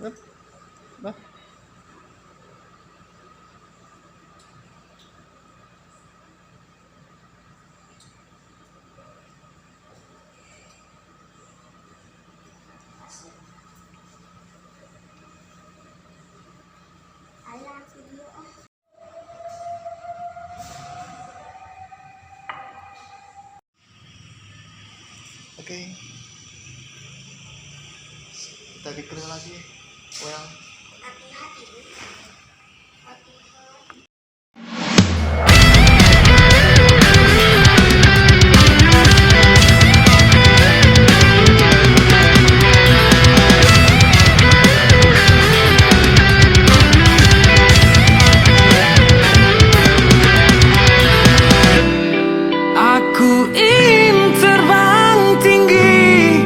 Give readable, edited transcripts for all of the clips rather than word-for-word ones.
Beb. Bah. Oke. Kita bikin lagi. Well. Aku ingin terbang tinggi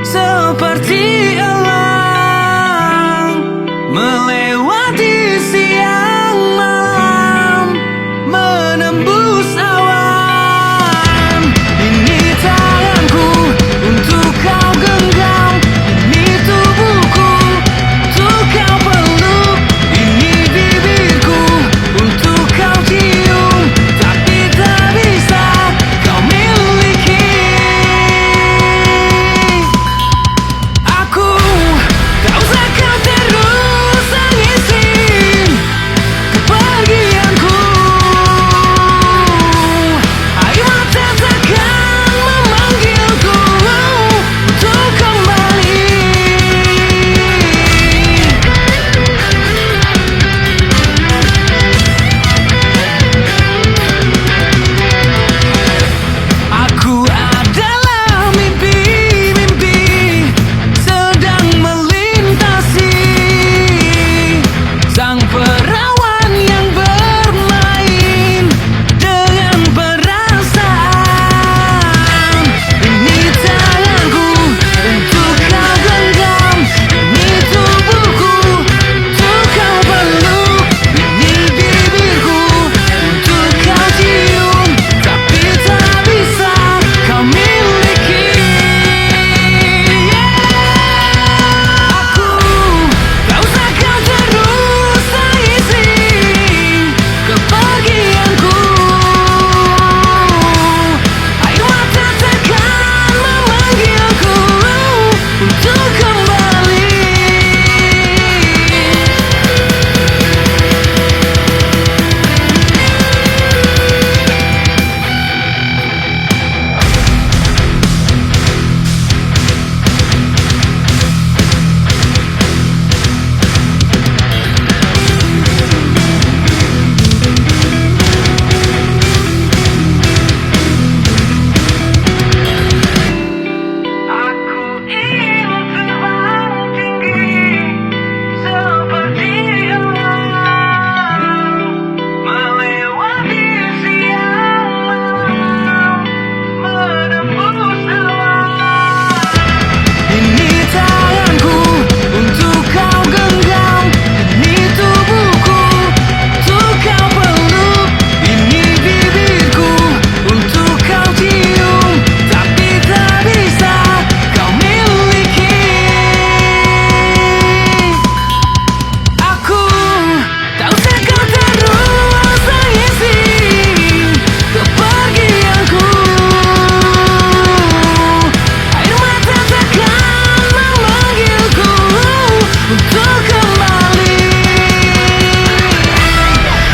seperti elang, melewati siang malam, menembus awan. Ini tanganku untuk kau genggam, ini tubuhku untuk kau peluk, ini bibirku untuk kau cium, tapi tak bisa kau miliki. Aku tak usah kau terus tangisin kepergianku. Air mata takkan memanggilku untuk kembali. Aku adalah mimpi-mimpi sedang melintasi sang perawan yang bermain dengan perasaan. Ini tanganku untuk kau genggam, ini tubuhku untuk kau peluk, ini bibirku untuk kau cium, tapi tak bisa kau miliki. Aku tak usah kau terus tangisin kepergianku. Air mata takkan memanggilku untuk kembali. Aku ingin terbang tinggi seperti elang, melewati siang malam, menembus awan. Ini tanganku untuk kau genggam, ini tubuhku untuk kau peluk, ini bibirku untuk kau cium, tapi tak bisa kau miliki. Aku tak usah kau terus tangisin kepergianku. Air mata takkan memanggilku untuk kembali.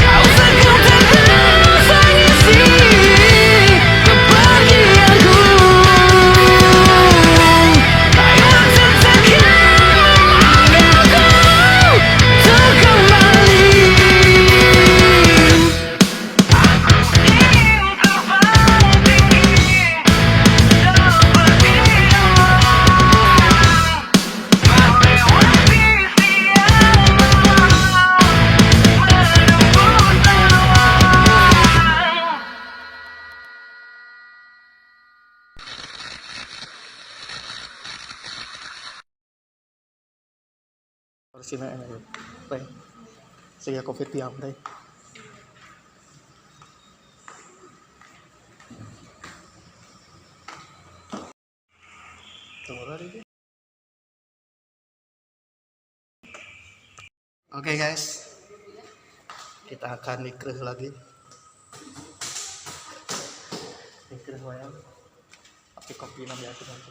Tak usah kau terus tangisin kepergianku. Air mata takkan memanggilku untuk kembali. Aku ingin terbang tinggi seperti elang, melewati siang malam, menembus awan. Harus sini aja. Baik. Saya COVID tiang deh. Tunggu lagi. Oke guys, kita akan nikreh lagi. Nikreh wayang. Tapi kopi nanti aku nanti.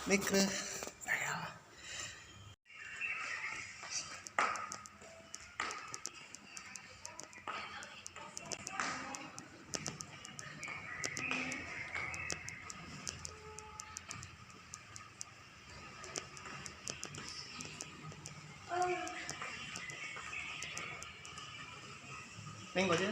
Nikreh. Ayo. Neng aja.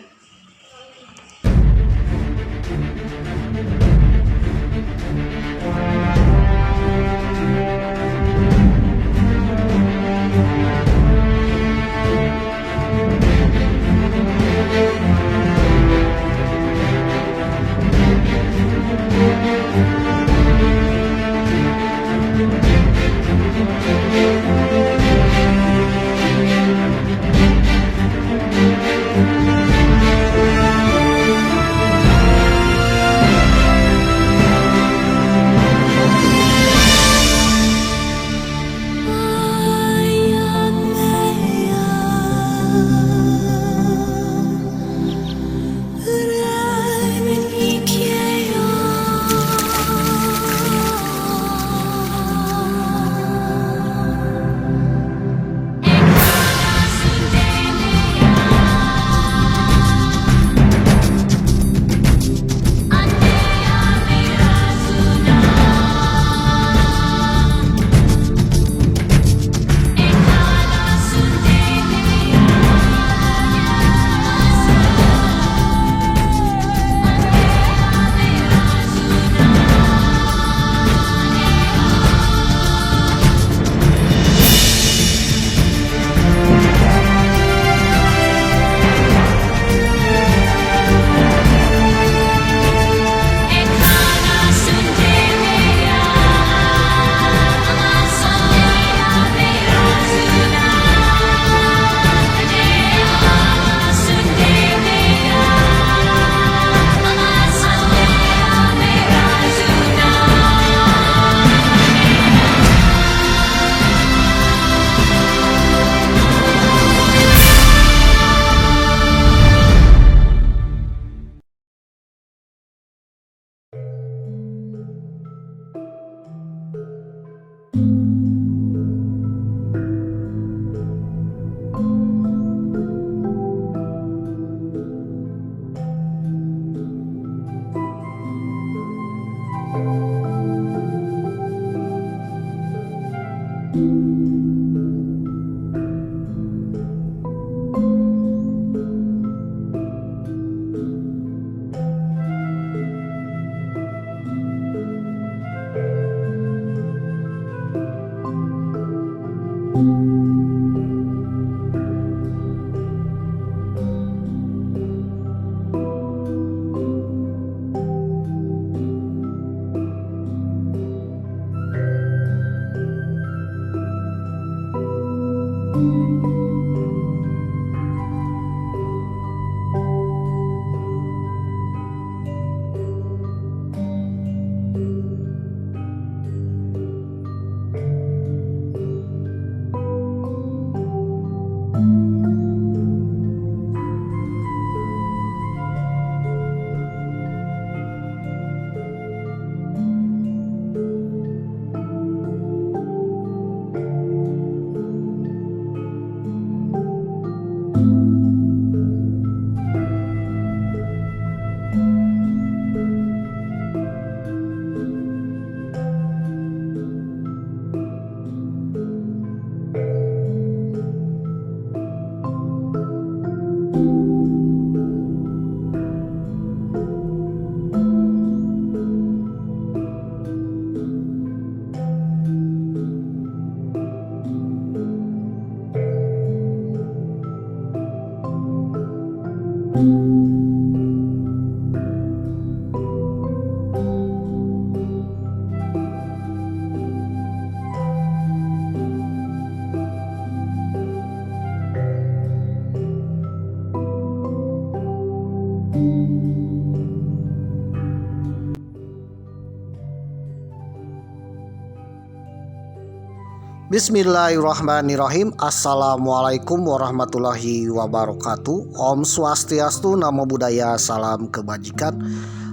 Bismillahirrahmanirrahim. Assalamualaikum warahmatullahi wabarakatuh. Om Swastiastu, Namo Buddhaya, salam kebajikan.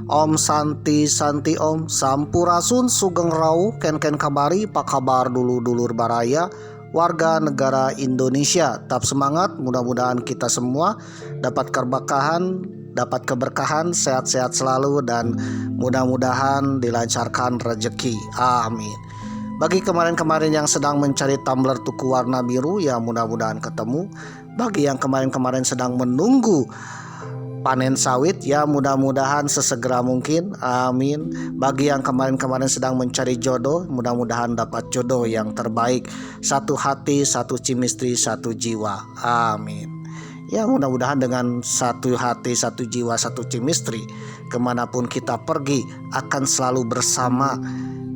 Om Santi Santi Om, Sampurasun Sugeng Rau, Ken kabari, pak kabar dulur baraya, warga negara Indonesia. Tetap semangat, mudah-mudahan kita semua dapat keberkahan, sehat-sehat selalu, dan mudah-mudahan dilancarkan rezeki. Amin. Bagi kemarin-kemarin yang sedang mencari tumbler tuku warna biru, ya mudah-mudahan ketemu. Bagi yang kemarin-kemarin sedang menunggu panen sawit, ya mudah-mudahan sesegera mungkin. Amin. Bagi yang kemarin-kemarin sedang mencari jodoh, mudah-mudahan dapat jodoh yang terbaik. Satu hati, satu chemistry, satu jiwa. Amin. Ya mudah-mudahan dengan satu hati, satu jiwa, satu chemistry, kemanapun kita pergi akan selalu bersama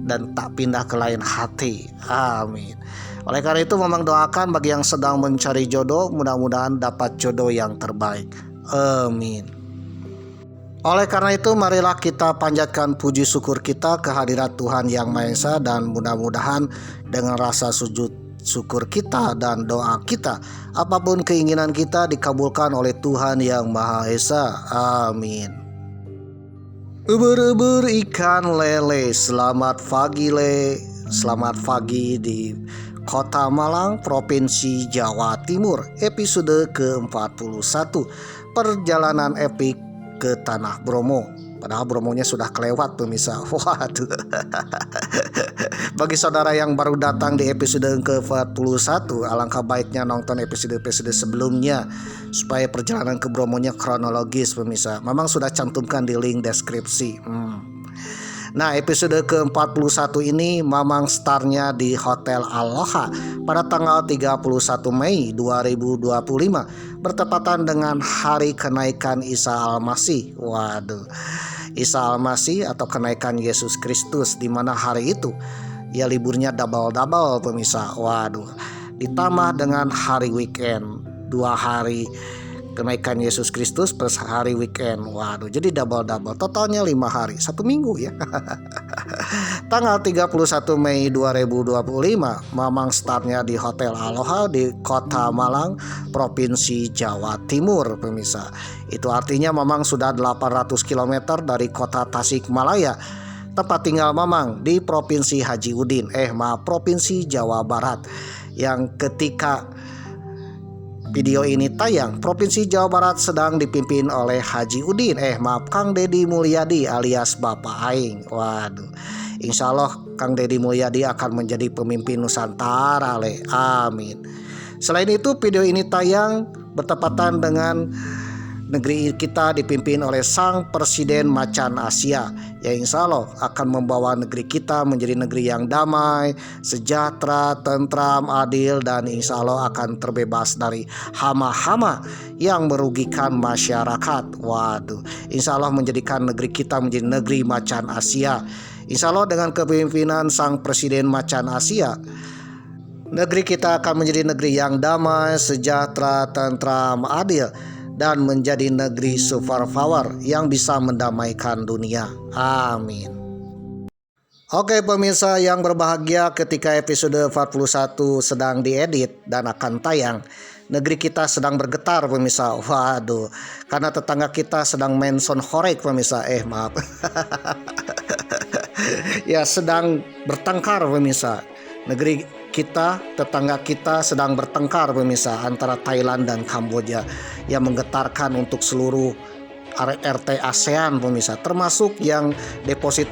dan tak pindah ke lain hati. Amin. Oleh karena itu memang doakan bagi yang sedang mencari jodoh, mudah-mudahan dapat jodoh yang terbaik. Amin. Oleh karena itu marilah kita panjatkan puji syukur kita kehadirat Tuhan Yang Maha Esa, dan mudah-mudahan dengan rasa sujud syukur kita dan doa kita, apapun keinginan kita dikabulkan oleh Tuhan Yang Maha Esa. Amin. Ubur-ubur ikan lele, selamat pagi selamat pagi di Kota Malang, Provinsi Jawa Timur. Episode ke-41, perjalanan epik ke Tanah Bromo. Padahal Bromonya sudah kelewat pemirsa. Waduh. Bagi saudara yang baru datang di episode ke-41, alangkah baiknya nonton episode-episode sebelumnya supaya perjalanan ke Bromonya kronologis pemirsa. Memang sudah cantumkan di link deskripsi. Nah, episode ke-41 ini Mamang startnya di Hotel Aloha pada tanggal 31 Mei 2025 bertepatan dengan hari kenaikan Isa Al-Masih. Waduh, Isa Al-Masih atau kenaikan Yesus Kristus, di mana hari itu ya liburnya double pemirsa. Waduh, ditambah dengan hari weekend, 2 hari kenaikan Yesus Kristus plus hari weekend. Waduh, jadi double. Totalnya 5 hari, 1 minggu ya. Tanggal 31 Mei 2025 Mamang startnya di Hotel Aloha di Kota Malang, Provinsi Jawa Timur pemirsa. Itu artinya Mamang sudah 800 km dari kota Tasikmalaya, tempat tinggal Mamang di Provinsi Provinsi Jawa Barat. Yang ketika video ini tayang, Provinsi Jawa Barat sedang dipimpin oleh Kang Deddy Mulyadi alias Bapak Aing. Waduh, insya Allah Kang Deddy Mulyadi akan menjadi pemimpin Nusantara. Amin. Selain itu, video ini tayang bertepatan dengan negeri kita dipimpin oleh Sang Presiden Macan Asia, yang insya Allah akan membawa negeri kita menjadi negeri yang damai, sejahtera, tentram, adil, dan insya Allah akan terbebas dari hama-hama yang merugikan masyarakat. Waduh, insya Allah menjadikan negeri kita menjadi negeri Macan Asia. Insya Allah dengan kepemimpinan Sang Presiden Macan Asia, negeri kita akan menjadi negeri yang damai, sejahtera, tentram, adil, dan menjadi negeri superpower yang bisa mendamaikan dunia. Amin. Oke pemirsa yang berbahagia, ketika episode 41 sedang diedit dan akan tayang, negeri kita sedang bergetar pemirsa. Waduh, karena tetangga kita sedang mention horek pemirsa. Maaf. Ya, sedang bertengkar pemirsa. Negeri kita, tetangga kita sedang bertengkar pemirsa antara Thailand dan Kamboja yang menggetarkan untuk seluruh RT ASEAN pemirsa, termasuk yang deposit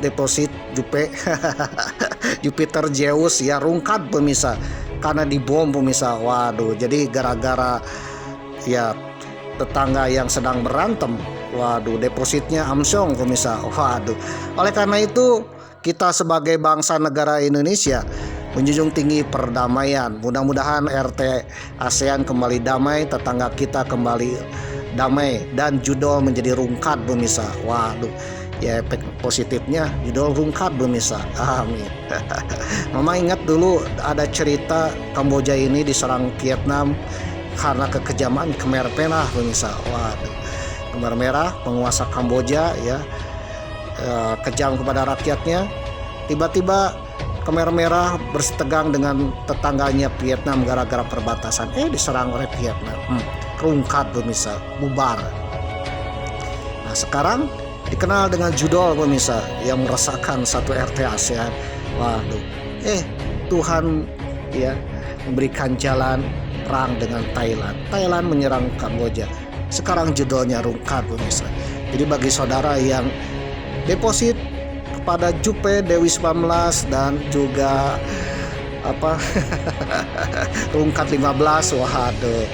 Jupiter Zeus ya rungkat pemirsa karena dibom pemirsa. Waduh, jadi gara-gara ya tetangga yang sedang berantem, waduh depositnya amsyong pemirsa. Waduh, oleh karena itu kita sebagai bangsa negara Indonesia menjunjung tinggi perdamaian. Mudah-mudahan RT ASEAN kembali damai, tetangga kita kembali damai, dan judul menjadi rungkat pemirsa. Waduh, ya efek positifnya judul rungkat pemirsa. Amin. Mama ingat dulu ada cerita Kamboja ini diserang Vietnam karena kekejaman Khmer Merah pemirsa. Waduh, Khmer Merah penguasa Kamboja ya kejam kepada rakyatnya. Tiba-tiba Khmer Merah bersitegang dengan tetangganya Vietnam gara-gara perbatasan. Diserang oleh Vietnam. Rungkat pemirsa, bubar. Nah sekarang dikenal dengan judul pemirsa yang meresahkan satu RT ASEAN. Waduh, Tuhan ya memberikan jalan perang dengan Thailand. Thailand menyerang Kamboja. Sekarang judulnya rungkat pemirsa. Jadi bagi saudara yang deposit kepada Jupe Dewi 19 dan juga rungkat 15, waduh,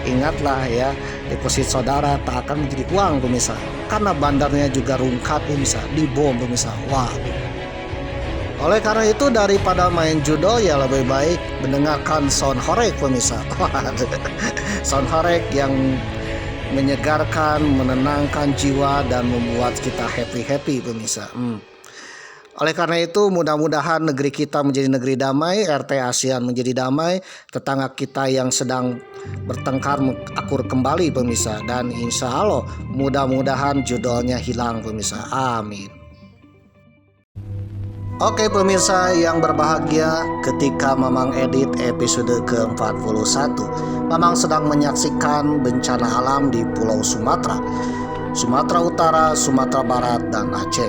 ingatlah ya, deposit saudara tak akan menjadi uang pemirsa, karena bandarnya juga rungkat pemirsa, dibom pemirsa. Waduh. Oleh karena itu daripada main judul ya lebih baik mendengarkan sound horeg pemirsa. Sound horeg yang menyegarkan, menenangkan jiwa dan membuat kita happy pemirsa. Oleh karena itu mudah-mudahan negeri kita menjadi negeri damai, RT ASEAN menjadi damai, tetangga kita yang sedang bertengkar akur kembali pemirsa, dan insya Allah mudah-mudahan judulnya hilang pemirsa. Amin. Oke pemirsa yang berbahagia, ketika Mamang edit episode ke-41, Mamang sedang menyaksikan bencana alam di Pulau Sumatera, Sumatera Utara, Sumatera Barat, dan Aceh.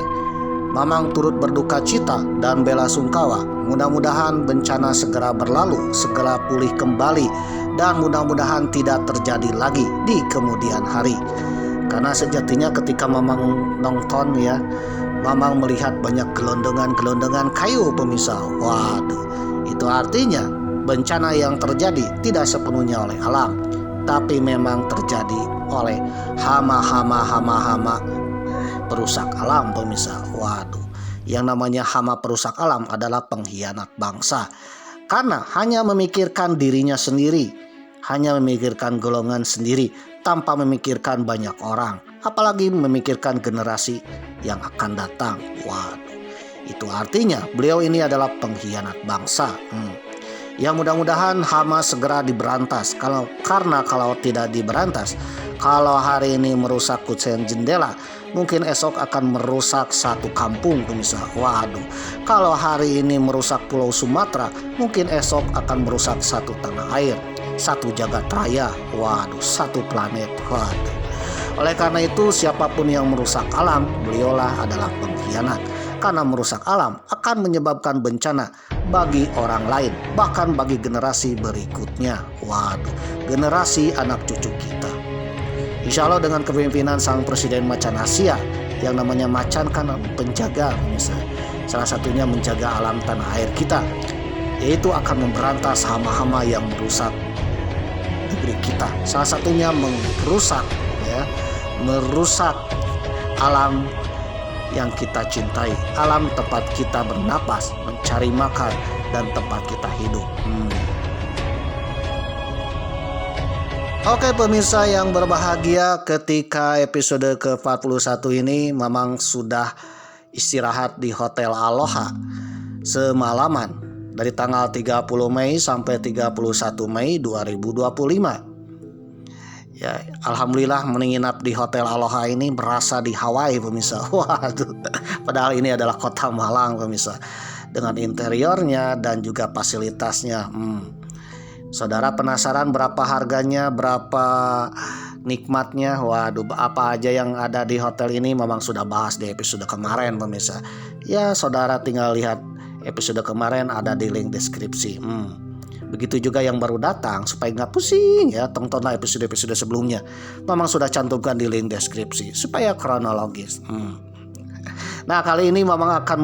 Mamang turut berduka cita dan bela sungkawa. Mudah-mudahan bencana segera berlalu, segera pulih kembali, dan mudah-mudahan tidak terjadi lagi di kemudian hari. Karena sejatinya ketika Mamang nonton ya, Mamang melihat banyak gelondongan-gelondongan kayu pemirsa. Waduh, itu artinya bencana yang terjadi tidak sepenuhnya oleh alam, tapi memang terjadi oleh hama-hama perusak alam pemirsa. Waduh, yang namanya hama perusak alam adalah pengkhianat bangsa, karena hanya memikirkan dirinya sendiri, hanya memikirkan golongan sendiri tanpa memikirkan banyak orang, apalagi memikirkan generasi yang akan datang. Waduh, itu artinya beliau ini adalah pengkhianat bangsa. Ya mudah-mudahan hama segera diberantas. Karena kalau tidak diberantas, kalau hari ini merusak kucing jendela, mungkin esok akan merusak satu kampung pemirsa. Waduh, kalau hari ini merusak Pulau Sumatera, mungkin esok akan merusak satu tanah air, satu jagat raya. Waduh, satu planet. Waduh. Oleh karena itu siapapun yang merusak alam, beliaulah adalah pengkhianat. Karena merusak alam akan menyebabkan bencana bagi orang lain, bahkan bagi generasi berikutnya. Waduh, generasi anak cucu kita. Insya Allah dengan kepemimpinan sang Presiden Macan Asia, yang namanya Macan kan penjaga misalnya, salah satunya menjaga alam tanah air kita, yaitu akan memberantas hama-hama yang merusak negeri kita. Salah satunya merusak alam yang kita cintai, alam tempat kita bernapas, mencari makan, dan tempat kita hidup. Oke pemirsa yang berbahagia, ketika episode ke-41 ini Mamang sudah istirahat di Hotel Aloha semalaman dari tanggal 30 Mei sampai 31 Mei 2025. Ya, alhamdulillah menginap di Hotel Aloha ini berasa di Hawaii pemirsa. Waduh, padahal ini adalah kota Malang pemirsa, dengan interiornya dan juga fasilitasnya. Saudara penasaran berapa harganya, berapa nikmatnya? Waduh, apa aja yang ada di hotel ini Mamang sudah bahas di episode kemarin pemirsa. Ya, saudara tinggal lihat episode kemarin, ada di link deskripsi. Begitu juga yang baru datang, supaya nggak pusing ya, tontonlah episode-episode sebelumnya. Mamang sudah cantumkan di link deskripsi supaya kronologis. Nah kali ini Mamang akan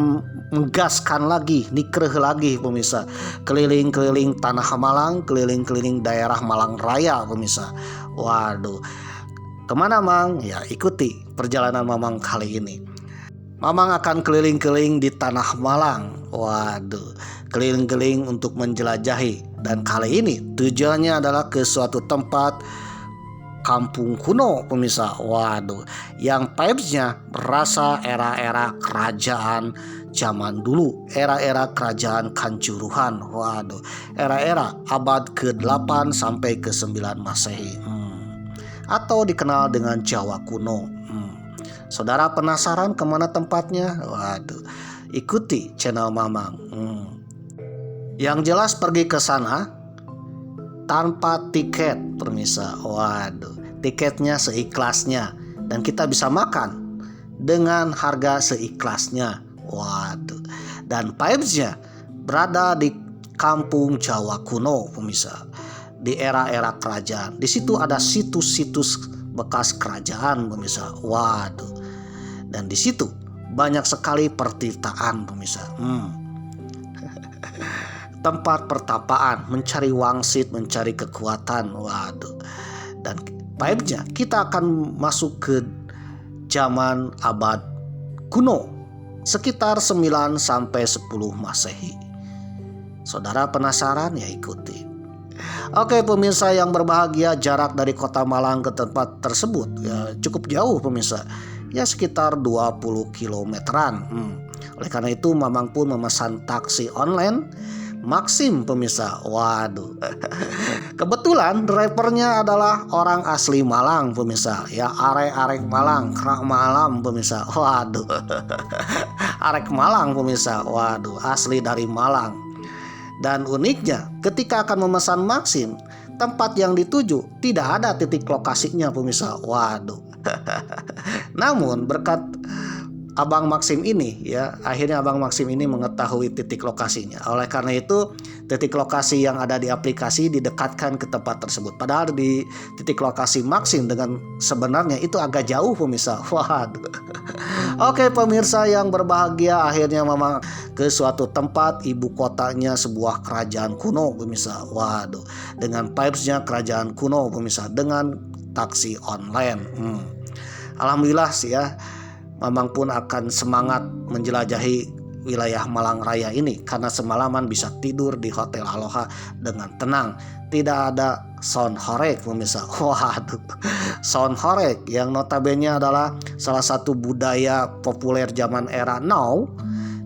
menggaskan lagi, nikreh lagi pemirsa, keliling-keliling tanah Malang, keliling-keliling daerah Malang Raya pemirsa. Waduh, kemana Mang? Ya ikuti perjalanan Mamang kali ini. Mamang akan keliling-keliling di tanah Malang. Waduh, keliling-keliling untuk menjelajahi. Dan kali ini tujuannya adalah ke suatu tempat kampung kuno pemirsa. Waduh, yang vibes-nya berasa era-era kerajaan zaman dulu, era-era kerajaan Kanjuruhan. Waduh, era-era abad ke-8 sampai ke-9 Masehi. Atau dikenal dengan Jawa kuno. Saudara penasaran kemana tempatnya? Waduh, ikuti channel Mamang. Yang jelas pergi ke sana tanpa tiket, pemirsa. Waduh, tiketnya seikhlasnya dan kita bisa makan dengan harga seikhlasnya. Waduh. Dan vibes-nya berada di kampung Jawa kuno, pemirsa. Di era-era kerajaan. Di situ ada situs-situs bekas kerajaan, pemirsa. Waduh. Dan di situ banyak sekali pertirtaan, pemirsa. Tempat pertapaan, mencari wangsit, mencari kekuatan. Waduh. Dan vibes-nya kita akan masuk ke zaman abad kuno, sekitar 9 sampai 10 Masehi. Saudara penasaran? Ya ikuti. Oke pemirsa yang berbahagia, jarak dari Kota Malang ke tempat tersebut ya cukup jauh pemirsa. Ya sekitar 20 kilometeran. Oleh karena itu Mamang pun memesan taksi online Maxim, pemirsa. Waduh. Kebetulan drivernya adalah orang asli Malang, pemirsa. Ya, arek Malang, kerak Malang, pemirsa. Waduh. Arek Malang, pemirsa. Waduh, asli dari Malang. Dan uniknya, ketika akan memesan Maxim, tempat yang dituju tidak ada titik lokasinya, pemirsa. Waduh. Namun berkat Abang Maxim ini ya, akhirnya Abang Maxim ini mengetahui titik lokasinya. Oleh karena itu titik lokasi yang ada di aplikasi didekatkan ke tempat tersebut. Padahal di titik lokasi Maxim dengan sebenarnya itu agak jauh, pemirsa. Waduh. Oke pemirsa yang berbahagia, akhirnya memang ke suatu tempat ibu kotanya sebuah kerajaan kuno, pemirsa. Waduh. Dengan vibes-nya kerajaan kuno, pemirsa, dengan taksi online. Alhamdulillah sih ya. Mamang pun akan semangat menjelajahi wilayah Malang Raya ini karena semalaman bisa tidur di Hotel Aloha dengan tenang. Tidak ada sound horeg, pemirsa. Waduh, sound horeg yang notabene adalah salah satu budaya populer zaman era now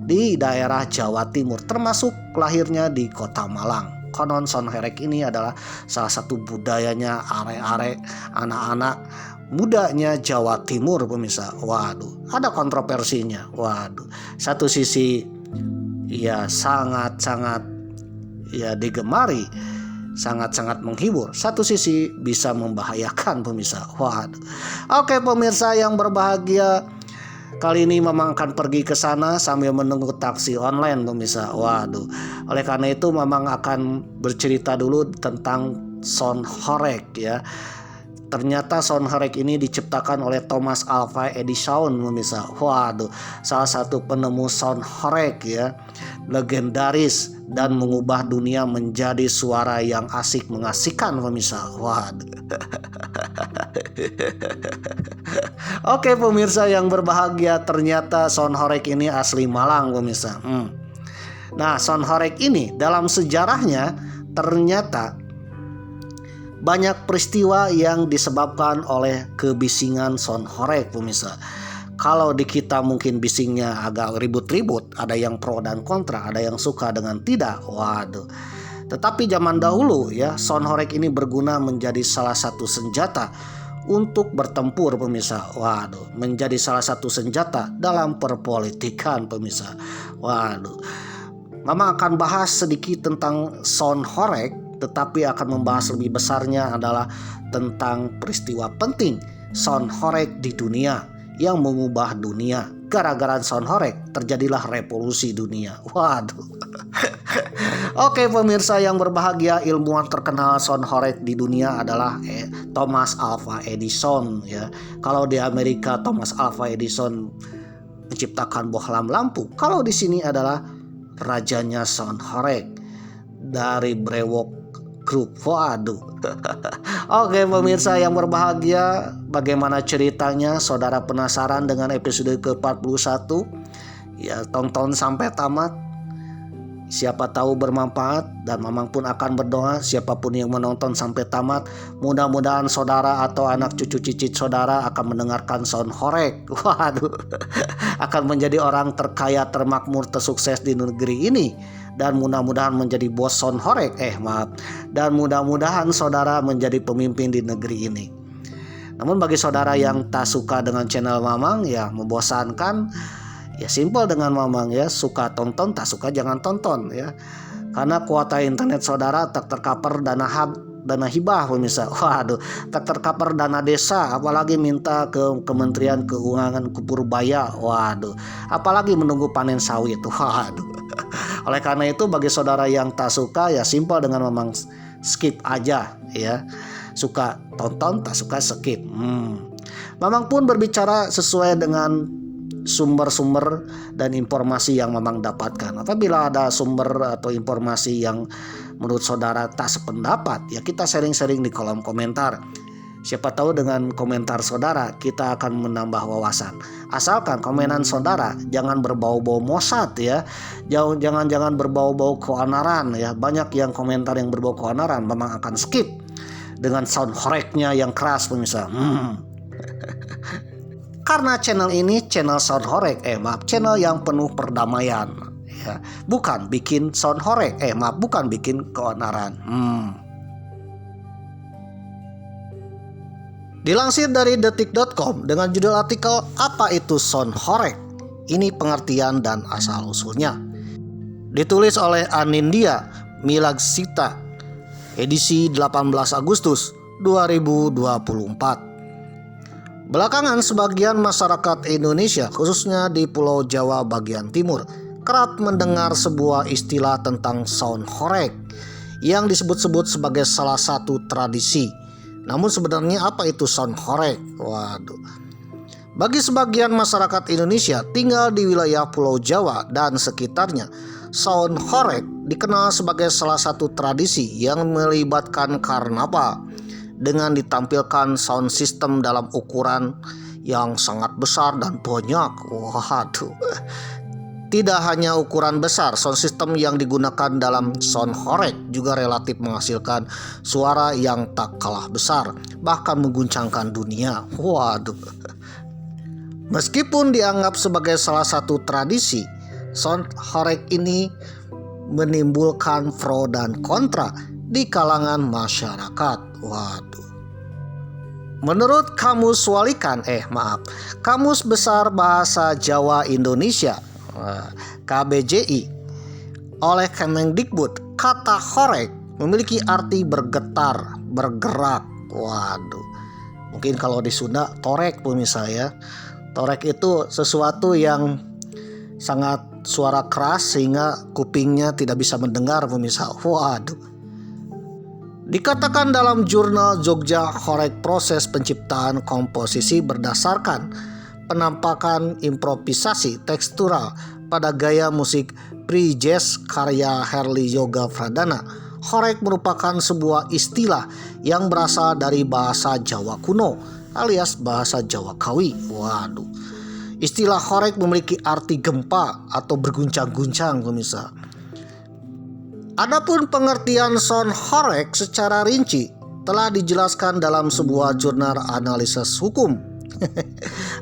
di daerah Jawa Timur, termasuk lahirnya di Kota Malang. Konon sound horeg ini adalah salah satu budayanya arek-arek anak-anak mudanya Jawa Timur, pemirsa. Waduh, ada kontroversinya. Waduh, satu sisi ya sangat-sangat ya digemari, sangat-sangat menghibur. Satu sisi bisa membahayakan, pemirsa. Waduh. Oke pemirsa yang berbahagia, kali ini Mamang akan pergi ke sana sambil menunggu taksi online, pemirsa. Waduh. Oleh karena itu Mamang akan bercerita dulu tentang sound horeg ya. Ternyata sound horeg ini diciptakan oleh Thomas Alva Edison, pemirsa. Waduh, salah satu penemu sound horeg ya, legendaris dan mengubah dunia menjadi suara yang asik mengasihkan, pemirsa. Waduh. Oke pemirsa yang berbahagia, ternyata sound horeg ini asli Malang, pemirsa. Nah, sound horeg ini dalam sejarahnya ternyata banyak peristiwa yang disebabkan oleh kebisingan sound horeg, pemirsa. Kalau di kita mungkin bisingnya agak ribut-ribut, ada yang pro dan kontra, ada yang suka dengan tidak. Waduh. Tetapi zaman dahulu ya, sound horeg ini berguna menjadi salah satu senjata untuk bertempur, pemirsa. Waduh, menjadi salah satu senjata dalam perpolitikan, pemirsa. Waduh. Mama akan bahas sedikit tentang sound horeg, tetapi akan membahas lebih besarnya adalah tentang peristiwa penting sound horeg di dunia yang mengubah dunia. Gara-gara sound horeg terjadilah revolusi dunia. Waduh. Oke pemirsa yang berbahagia, ilmuwan terkenal sound horeg di dunia adalah Thomas Alva Edison ya. Kalau di Amerika Thomas Alva Edison menciptakan bohlam lampu, kalau di sini adalah rajanya sound horeg dari Brewok Group. Waduh. Oke pemirsa yang berbahagia, bagaimana ceritanya? Saudara penasaran dengan episode ke-41? Ya, tonton sampai tamat. Siapa tahu bermanfaat, dan Mamang pun akan berdoa siapapun yang menonton sampai tamat, mudah-mudahan saudara atau anak cucu cicit saudara akan mendengarkan sound horeg. Waduh. Akan menjadi orang terkaya, termakmur, tersukses di negeri ini. Dan mudah-mudahan menjadi bos sound horeg. Dan mudah-mudahan saudara menjadi pemimpin di negeri ini. Namun bagi saudara yang tak suka dengan channel Mamang, ya membosankan, ya simpel dengan Mamang ya, suka tonton, tak suka jangan tonton ya. Karena kuota internet saudara tak tercover dana hibah pemirsa. Waduh, tak tercover dana desa, apalagi minta ke Kementerian Keuangan ke Purbaya. Waduh, apalagi menunggu panen sawit. Waduh. Oleh karena itu bagi saudara yang tak suka ya simpel dengan memang skip aja ya. Suka tonton, tak suka skip. Mamang pun berbicara sesuai dengan sumber-sumber dan informasi yang Mamang dapatkan. Apabila ada sumber atau informasi yang menurut saudara tak sependapat, ya kita sharing-sharing di kolom komentar. Siapa tahu dengan komentar saudara kita akan menambah wawasan. Asalkan komenan saudara jangan berbau-bau Mossad ya. Jangan berbau-bau keonaran ya. Banyak yang komentar yang berbau keonaran Mamang akan skip dengan sound horek-nya yang keras pemirsa. Karena channel ini channel sound horek, channel yang penuh perdamaian ya. Bukan bikin sound horek, bukan bikin keonaran. Dilansir dari detik.com dengan judul artikel "Apa itu sound horek? Ini pengertian dan asal usulnya." Ditulis oleh Anindya Milagsita, edisi 18 Agustus 2024. Belakangan sebagian masyarakat Indonesia, khususnya di Pulau Jawa bagian timur, kerap mendengar sebuah istilah tentang sound horek yang disebut-sebut sebagai salah satu tradisi. Namun sebenarnya apa itu sound horek? Waduh. Bagi sebagian masyarakat Indonesia tinggal di wilayah Pulau Jawa dan sekitarnya, sound horek dikenal sebagai salah satu tradisi yang melibatkan karnaval dengan ditampilkan sound system dalam ukuran yang sangat besar dan banyak. Waduh. Tidak hanya ukuran besar, sound system yang digunakan dalam sound horek juga relatif menghasilkan suara yang tak kalah besar, bahkan mengguncangkan dunia. Waduh. Meskipun dianggap sebagai salah satu tradisi, sound horek ini menimbulkan pro dan kontra di kalangan masyarakat. Waduh. Menurut Kamus Walikan, Kamus Besar Bahasa Jawa Indonesia KBJI oleh Kemendikbud, kata horek memiliki arti bergetar, bergerak. Waduh. Mungkin kalau di Sunda torek pemirsa ya. Torek itu sesuatu yang sangat suara keras sehingga kupingnya tidak bisa mendengar pemirsa. Waduh. Dikatakan dalam jurnal Jogja Horek proses penciptaan komposisi berdasarkan penampakan improvisasi tekstural pada gaya musik pre-jazz karya Herli Yoga Pradana. Horek merupakan sebuah istilah yang berasal dari bahasa Jawa kuno alias bahasa Jawa Kawi. Waduh. Istilah horek memiliki arti gempa atau berguncang-guncang pemirsa. Adapun pengertian sound horek secara rinci telah dijelaskan dalam sebuah jurnal analisis hukum.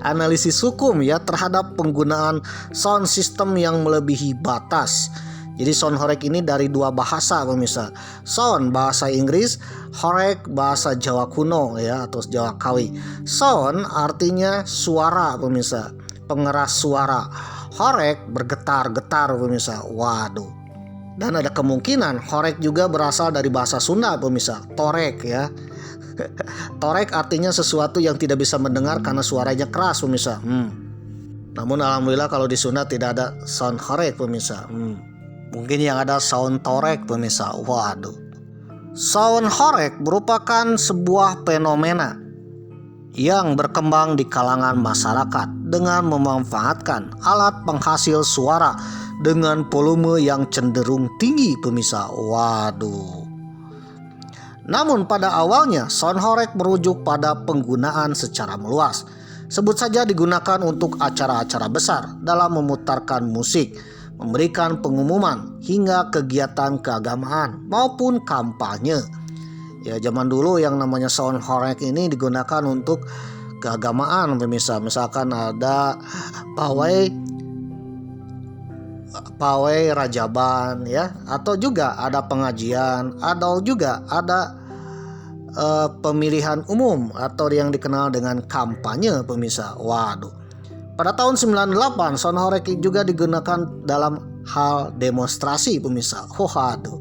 Analisis hukum ya terhadap penggunaan sound system yang melebihi batas. Jadi sound horek ini dari dua bahasa pemirsa. Sound bahasa Inggris, horek bahasa Jawa kuno ya atau Jawa Kawi. Sound artinya suara pemirsa, pengeras suara. Horek bergetar-getar pemirsa. Waduh. Dan ada kemungkinan horek juga berasal dari bahasa Sunda pemirsa, torek ya. Torek artinya sesuatu yang tidak bisa mendengar karena suaranya keras pemirsa. Namun alhamdulillah kalau di Sunda tidak ada sound horek pemirsa. Mungkin yang ada sound torek pemirsa. Waduh. Sound horek merupakan sebuah fenomena yang berkembang di kalangan masyarakat dengan memanfaatkan alat penghasil suara dengan volume yang cenderung tinggi pemirsa. Waduh. Namun pada awalnya sound horek merujuk pada penggunaan secara meluas. Sebut saja digunakan untuk acara-acara besar dalam memutarkan musik, memberikan pengumuman hingga kegiatan keagamaan maupun kampanye. Ya zaman dulu yang namanya sound horek ini digunakan untuk keagamaan pemirsa. Misalkan ada pawai rajaban ya, atau juga ada pengajian, atau juga ada pemilihan umum atau yang dikenal dengan kampanye pemirsa. Waduh. Pada tahun 98 sound horek juga digunakan dalam hal demonstrasi pemirsa. Waduh.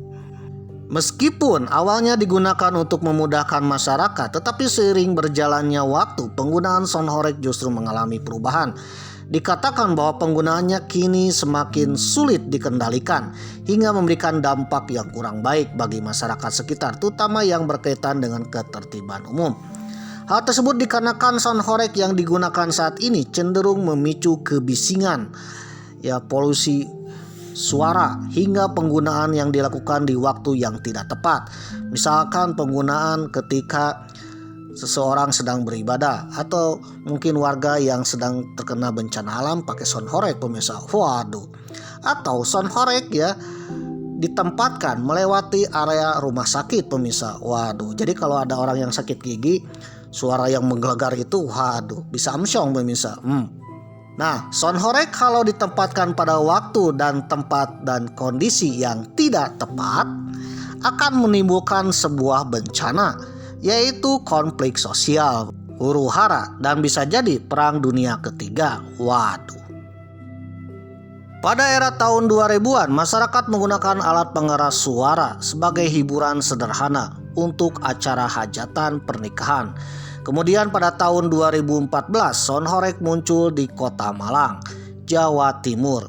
Meskipun awalnya digunakan untuk memudahkan masyarakat, tetapi seiring berjalannya waktu, penggunaan sound horeg justru mengalami perubahan. Dikatakan bahwa penggunaannya kini semakin sulit dikendalikan hingga memberikan dampak yang kurang baik bagi masyarakat sekitar, terutama yang berkaitan dengan ketertiban umum. Hal tersebut dikarenakan sound horeg yang digunakan saat ini cenderung memicu kebisingan, polusi suara, hingga penggunaan yang dilakukan di waktu yang tidak tepat. Misalkan penggunaan ketika seseorang sedang beribadah, atau mungkin warga yang sedang terkena bencana alam pakai sound horeg pemirsa. Waduh. Atau sound horeg ditempatkan melewati area rumah sakit pemirsa. Waduh. Jadi kalau ada orang yang sakit gigi, suara yang menggelegar itu waduh bisa amsyong pemirsa. Nah, sound horeg kalau ditempatkan pada waktu dan tempat dan kondisi yang tidak tepat akan menimbulkan sebuah bencana, yaitu konflik sosial, huru-hara, dan bisa jadi perang dunia ketiga. Waduh. Pada era tahun 2000-an, masyarakat menggunakan alat pengeras suara sebagai hiburan sederhana untuk acara hajatan pernikahan. Kemudian pada tahun 2014, sound horeg muncul di Kota Malang, Jawa Timur.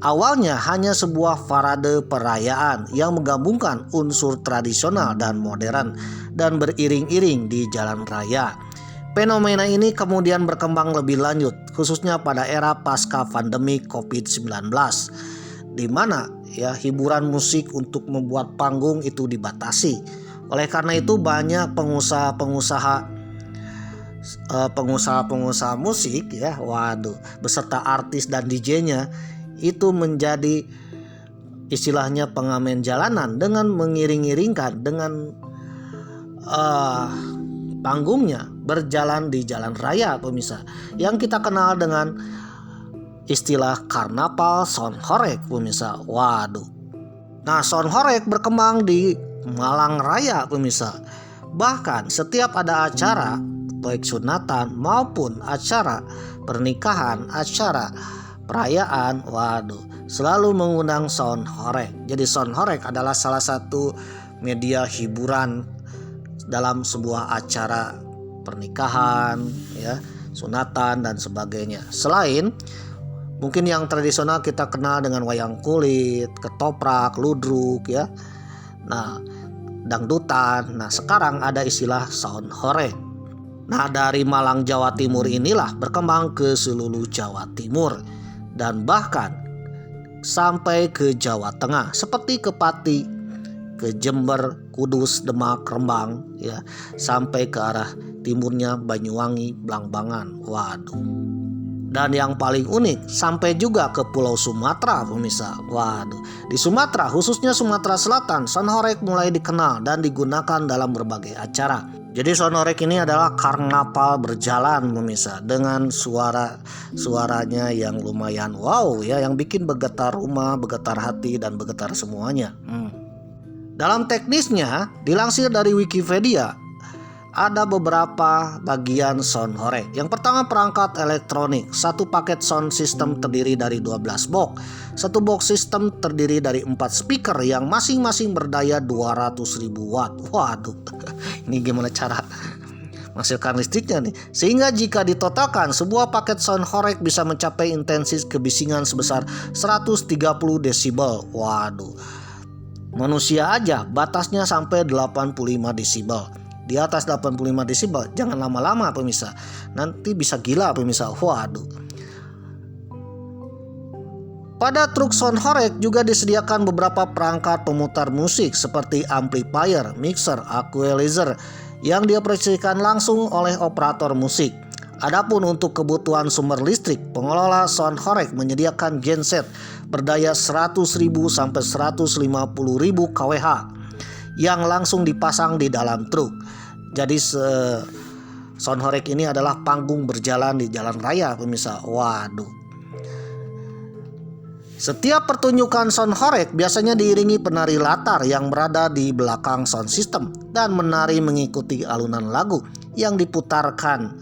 Awalnya hanya sebuah parade perayaan yang menggabungkan unsur tradisional dan modern dan beriring-iring di jalan raya. Fenomena ini kemudian berkembang lebih lanjut, khususnya pada era pasca pandemi COVID-19, di mana hiburan musik untuk membuat panggung itu dibatasi. Oleh karena itu banyak pengusaha musik beserta artis dan DJ-nya itu menjadi istilahnya pengamen jalanan dengan mengiring-iringkan dengan panggungnya berjalan di jalan raya pemirsa, yang kita kenal dengan istilah karnaval sound horeg pemirsa. Waduh. Nah, sound horeg berkembang di Malang Raya pemirsa. Bahkan setiap ada acara baik sunatan maupun acara pernikahan, acara perayaan, selalu mengundang sound horeg. Jadi sound horeg adalah salah satu media hiburan dalam sebuah acara pernikahan, sunatan dan sebagainya. Selain mungkin yang tradisional kita kenal dengan wayang kulit, ketoprak, ludruk, Nah, dangdutan. Nah, sekarang ada istilah sound horeg. Nah, dari Malang Jawa Timur inilah berkembang ke seluruh Jawa Timur dan bahkan sampai ke Jawa Tengah seperti ke Pati, ke Jember, Kudus, Demak, Rembang, sampai ke arah timurnya Banyuwangi, Blambangan. Waduh. Dan yang paling unik sampai juga ke Pulau Sumatera pemirsa. Waduh. Di Sumatera, khususnya Sumatera Selatan, sound horeg mulai dikenal dan digunakan dalam berbagai acara. Jadi sound horeg ini adalah karnaval berjalan pemirsa, dengan suaranya yang lumayan yang bikin bergetar rumah, bergetar hati, dan bergetar semuanya. Dalam teknisnya, dilansir dari Wikipedia, ada beberapa bagian sound horeg. Yang pertama, perangkat elektronik. Satu paket sound system terdiri dari 12 box. Satu box system terdiri dari 4 speaker yang masing-masing berdaya 200.000 watt. Waduh, ini gimana cara menghasilkan listriknya nih? Sehingga jika ditotalkan, sebuah paket sound horeg bisa mencapai intensitas kebisingan sebesar 130 desibel. Waduh. Manusia aja batasnya sampai 85 desibel. Di atas 85 desibel jangan lama-lama pemirsa, nanti bisa gila pemirsa. Waduh. Pada truk sound horeg juga disediakan beberapa perangkat pemutar musik seperti amplifier, mixer, equalizer yang dioperasikan langsung oleh operator musik. Adapun untuk kebutuhan sumber listrik, pengelola sound horeg menyediakan genset berdaya 100.000 sampai 150.000 kWh yang langsung dipasang di dalam truk. Jadi sound horeg ini adalah panggung berjalan di jalan raya pemirsa. Waduh. Setiap pertunjukan sound horeg biasanya diiringi penari latar yang berada di belakang sound system dan menari mengikuti alunan lagu yang diputarkan,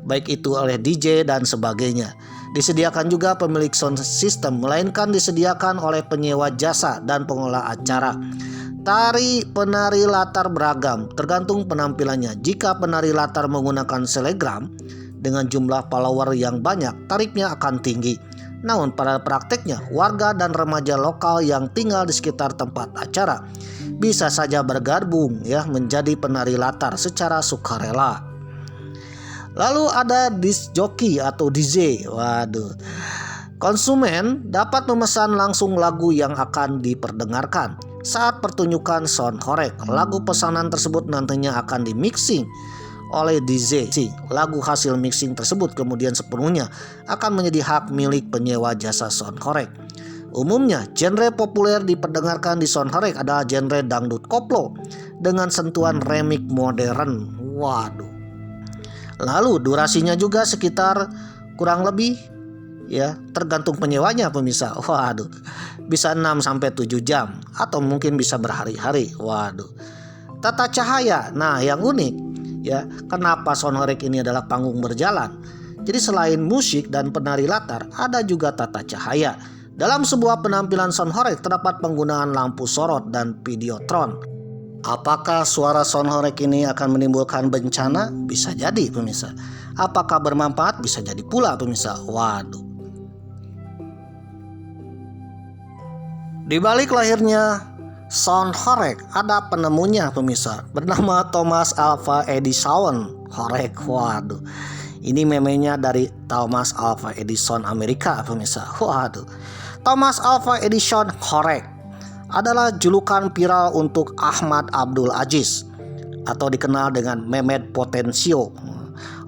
baik itu oleh DJ dan sebagainya. disediakan juga pemilik sound system, melainkan disediakan oleh penyewa jasa dan pengelola acara. Tari penari latar beragam tergantung penampilannya. Jika penari latar menggunakan selegram dengan jumlah follower yang banyak, tarifnya akan tinggi. Namun pada prakteknya, warga dan remaja lokal yang tinggal di sekitar tempat acara bisa saja bergabung menjadi penari latar secara sukarela. Lalu ada disc jockey atau DJ. Konsumen dapat memesan langsung lagu yang akan diperdengarkan. Saat pertunjukan sound horeg, lagu pesanan tersebut nantinya akan di-mixing oleh DJ. Lagu hasil mixing tersebut kemudian sepenuhnya akan menjadi hak milik penyewa jasa sound horeg. Umumnya, genre populer diperdengarkan di sound horeg adalah genre dangdut koplo dengan sentuhan remix modern. Lalu durasinya juga sekitar kurang lebih tergantung penyewanya pemirsa. Bisa 6-7 jam atau mungkin bisa berhari-hari. Tata cahaya. Nah, yang unik kenapa sound horeg ini adalah panggung berjalan. Jadi selain musik dan penari latar, ada juga tata cahaya. Dalam sebuah penampilan sound horeg terdapat penggunaan lampu sorot dan videotron. Apakah suara sound horeg ini akan menimbulkan bencana? Bisa jadi pemirsa. Apakah bermanfaat? Bisa jadi pula pemirsa. Di balik lahirnya sound horeg ada penemunya pemirsa, bernama Thomas Alva Edison horeg. Ini memenya dari Thomas Alva Edison Amerika pemirsa. Thomas Alva Edison horeg adalah julukan viral untuk Ahmad Abdul Aziz atau dikenal dengan Mehmet Potencio,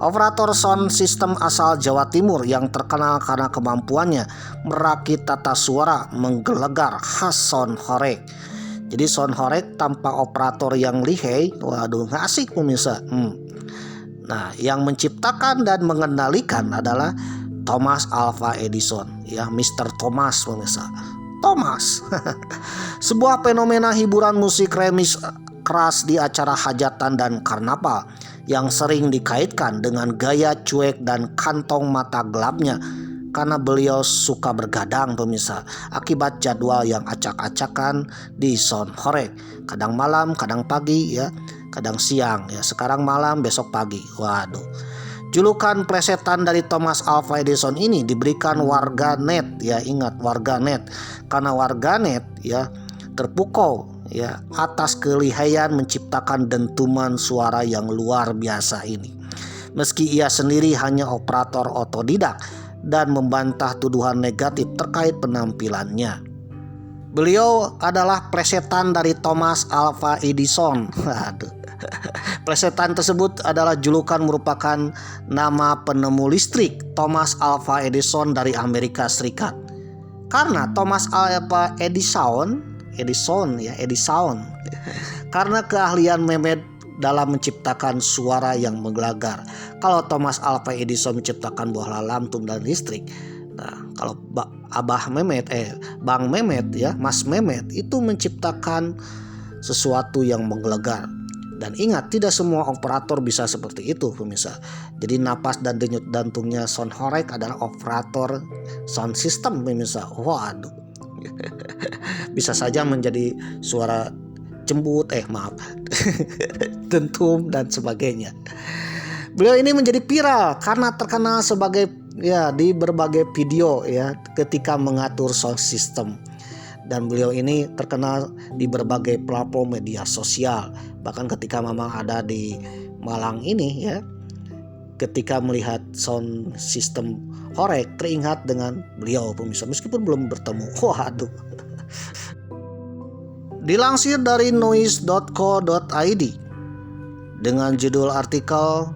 operator sound system asal Jawa Timur yang terkenal karena kemampuannya merakit tata suara menggelegar khas sound horeg. Jadi sound horeg tanpa operator yang lihai, nggak asik pemirsa. Nah, yang menciptakan dan mengendalikan adalah Thomas Alva Edison, Mr. Thomas pemirsa. Thomas. Sebuah fenomena hiburan musik remix keras di acara hajatan dan karnaval yang sering dikaitkan dengan gaya cuek dan kantong mata gelapnya karena beliau suka bergadang pemirsa akibat jadwal yang acak-acakan di sound horeg. Kadang malam, kadang pagi kadang siang sekarang malam, besok pagi. Julukan plesetan dari Thomas Alva Edison ini diberikan warganet, ingat warganet, karena warganet terpukau atas kelihaian menciptakan dentuman suara yang luar biasa ini. Meski ia sendiri hanya operator otodidak dan membantah tuduhan negatif terkait penampilannya. Beliau adalah plesetan dari Thomas Alva Edison. Plesetan tersebut adalah julukan merupakan nama penemu listrik Thomas Alva Edison dari Amerika Serikat. Karena Thomas Alva Edison karena keahlian Mehmet dalam menciptakan suara yang menggelegar. Kalau Thomas Alva Edison menciptakan bola lampu dan listrik, nah kalau Bang Mehmet Mas Mehmet itu menciptakan sesuatu yang menggelegar. Dan ingat, tidak semua operator bisa seperti itu pemirsa. Jadi napas dan denyut jantungnya sound horeg adalah operator sound system pemirsa. Bisa saja menjadi suara cembut, dentum dan sebagainya. Beliau ini menjadi viral karena terkenal sebagai di berbagai video ketika mengatur sound system. Dan beliau ini terkenal di berbagai platform media sosial. Bahkan ketika memang ada di Malang ini ketika melihat sound system horeg teringat dengan beliau pemirsa meskipun belum bertemu. Dilansir dari noise.co.id dengan judul artikel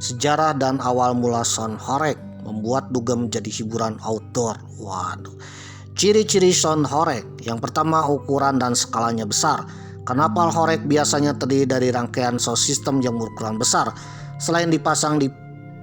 Sejarah dan Awal Mula Sound Horeg Membuat Dugem Menjadi Hiburan Outdoor. Ciri-ciri sound horeg. Yang pertama, ukuran dan skalanya besar. Kanal horeg biasanya terdiri dari rangkaian sound system yang berukuran besar. Selain dipasang di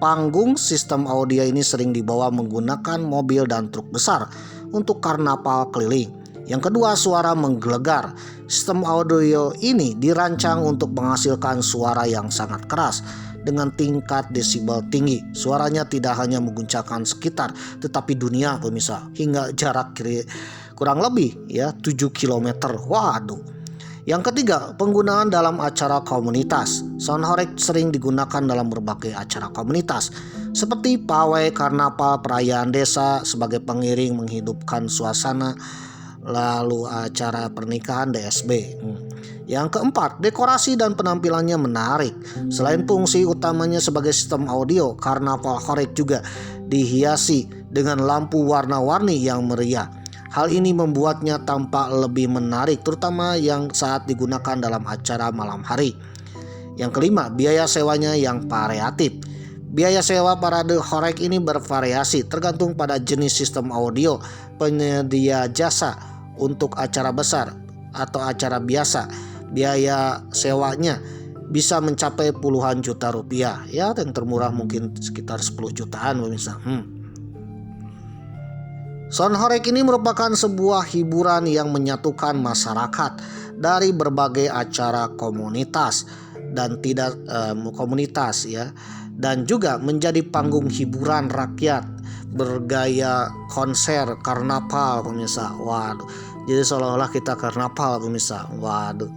panggung, sistem audio ini sering dibawa menggunakan mobil dan truk besar untuk karnaval keliling. Yang kedua, suara menggelegar. Sistem audio ini dirancang untuk menghasilkan suara yang sangat keras. dengan tingkat desibel tinggi. Suaranya tidak hanya mengguncangkan sekitar tetapi dunia pemirsa, hingga jarak kurang lebih 7 km. Waduh. Yang ketiga, penggunaan dalam acara komunitas. Sound horeg sering digunakan dalam berbagai acara komunitas seperti pawai, karnaval, perayaan desa sebagai pengiring menghidupkan suasana, lalu acara pernikahan DSB. Yang keempat, dekorasi dan penampilannya menarik. Selain fungsi utamanya sebagai sistem audio, karnaval horeg juga dihiasi dengan lampu warna-warni yang meriah. Hal ini membuatnya tampak lebih menarik, terutama yang saat digunakan dalam acara malam hari. Yang kelima, biaya sewanya yang variatif. Biaya sewa parade horeg ini bervariasi tergantung pada jenis sistem audio penyedia jasa. Untuk acara besar atau acara biasa, biaya sewanya bisa mencapai puluhan juta rupiah. Ya, yang termurah mungkin sekitar 10 jutaan pemirsa. Sound horeg ini merupakan sebuah hiburan yang menyatukan masyarakat dari berbagai acara komunitas dan dan juga menjadi panggung hiburan rakyat bergaya konser karnaval pemirsa. Waduh, jadi seolah-olah kita karnaval pemirsa. Waduh,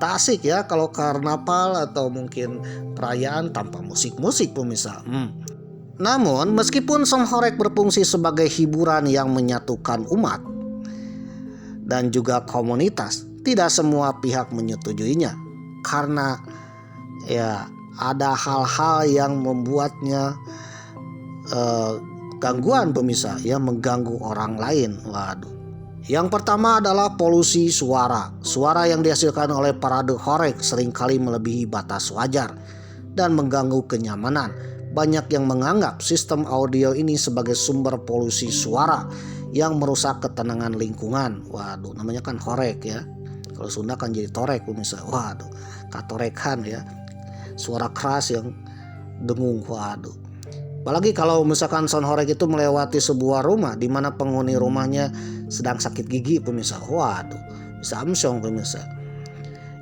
tak asik ya kalau karnaval atau mungkin perayaan tanpa musik-musik pemirsa. Namun, meskipun sound horeg berfungsi sebagai hiburan yang menyatukan umat dan juga komunitas, tidak semua pihak menyetujuinya karena ada hal-hal yang membuatnya gangguan pemirsa, mengganggu orang lain. Waduh. Yang pertama adalah polusi suara. Suara yang dihasilkan oleh parade horeg seringkali melebihi batas wajar dan mengganggu kenyamanan. Banyak yang menganggap sistem audio ini sebagai sumber polusi suara yang merusak ketenangan lingkungan. Waduh, namanya kan horeg ya. Kalau Sunda kan jadi torek pemirsa. Waduh, katorekan ya. Suara keras yang dengung. Waduh. Apalagi kalau misalkan sound horeg itu melewati sebuah rumah di mana penghuni rumahnya sedang sakit gigi pemirsa. Waduh, bisa amsyong pemirsa.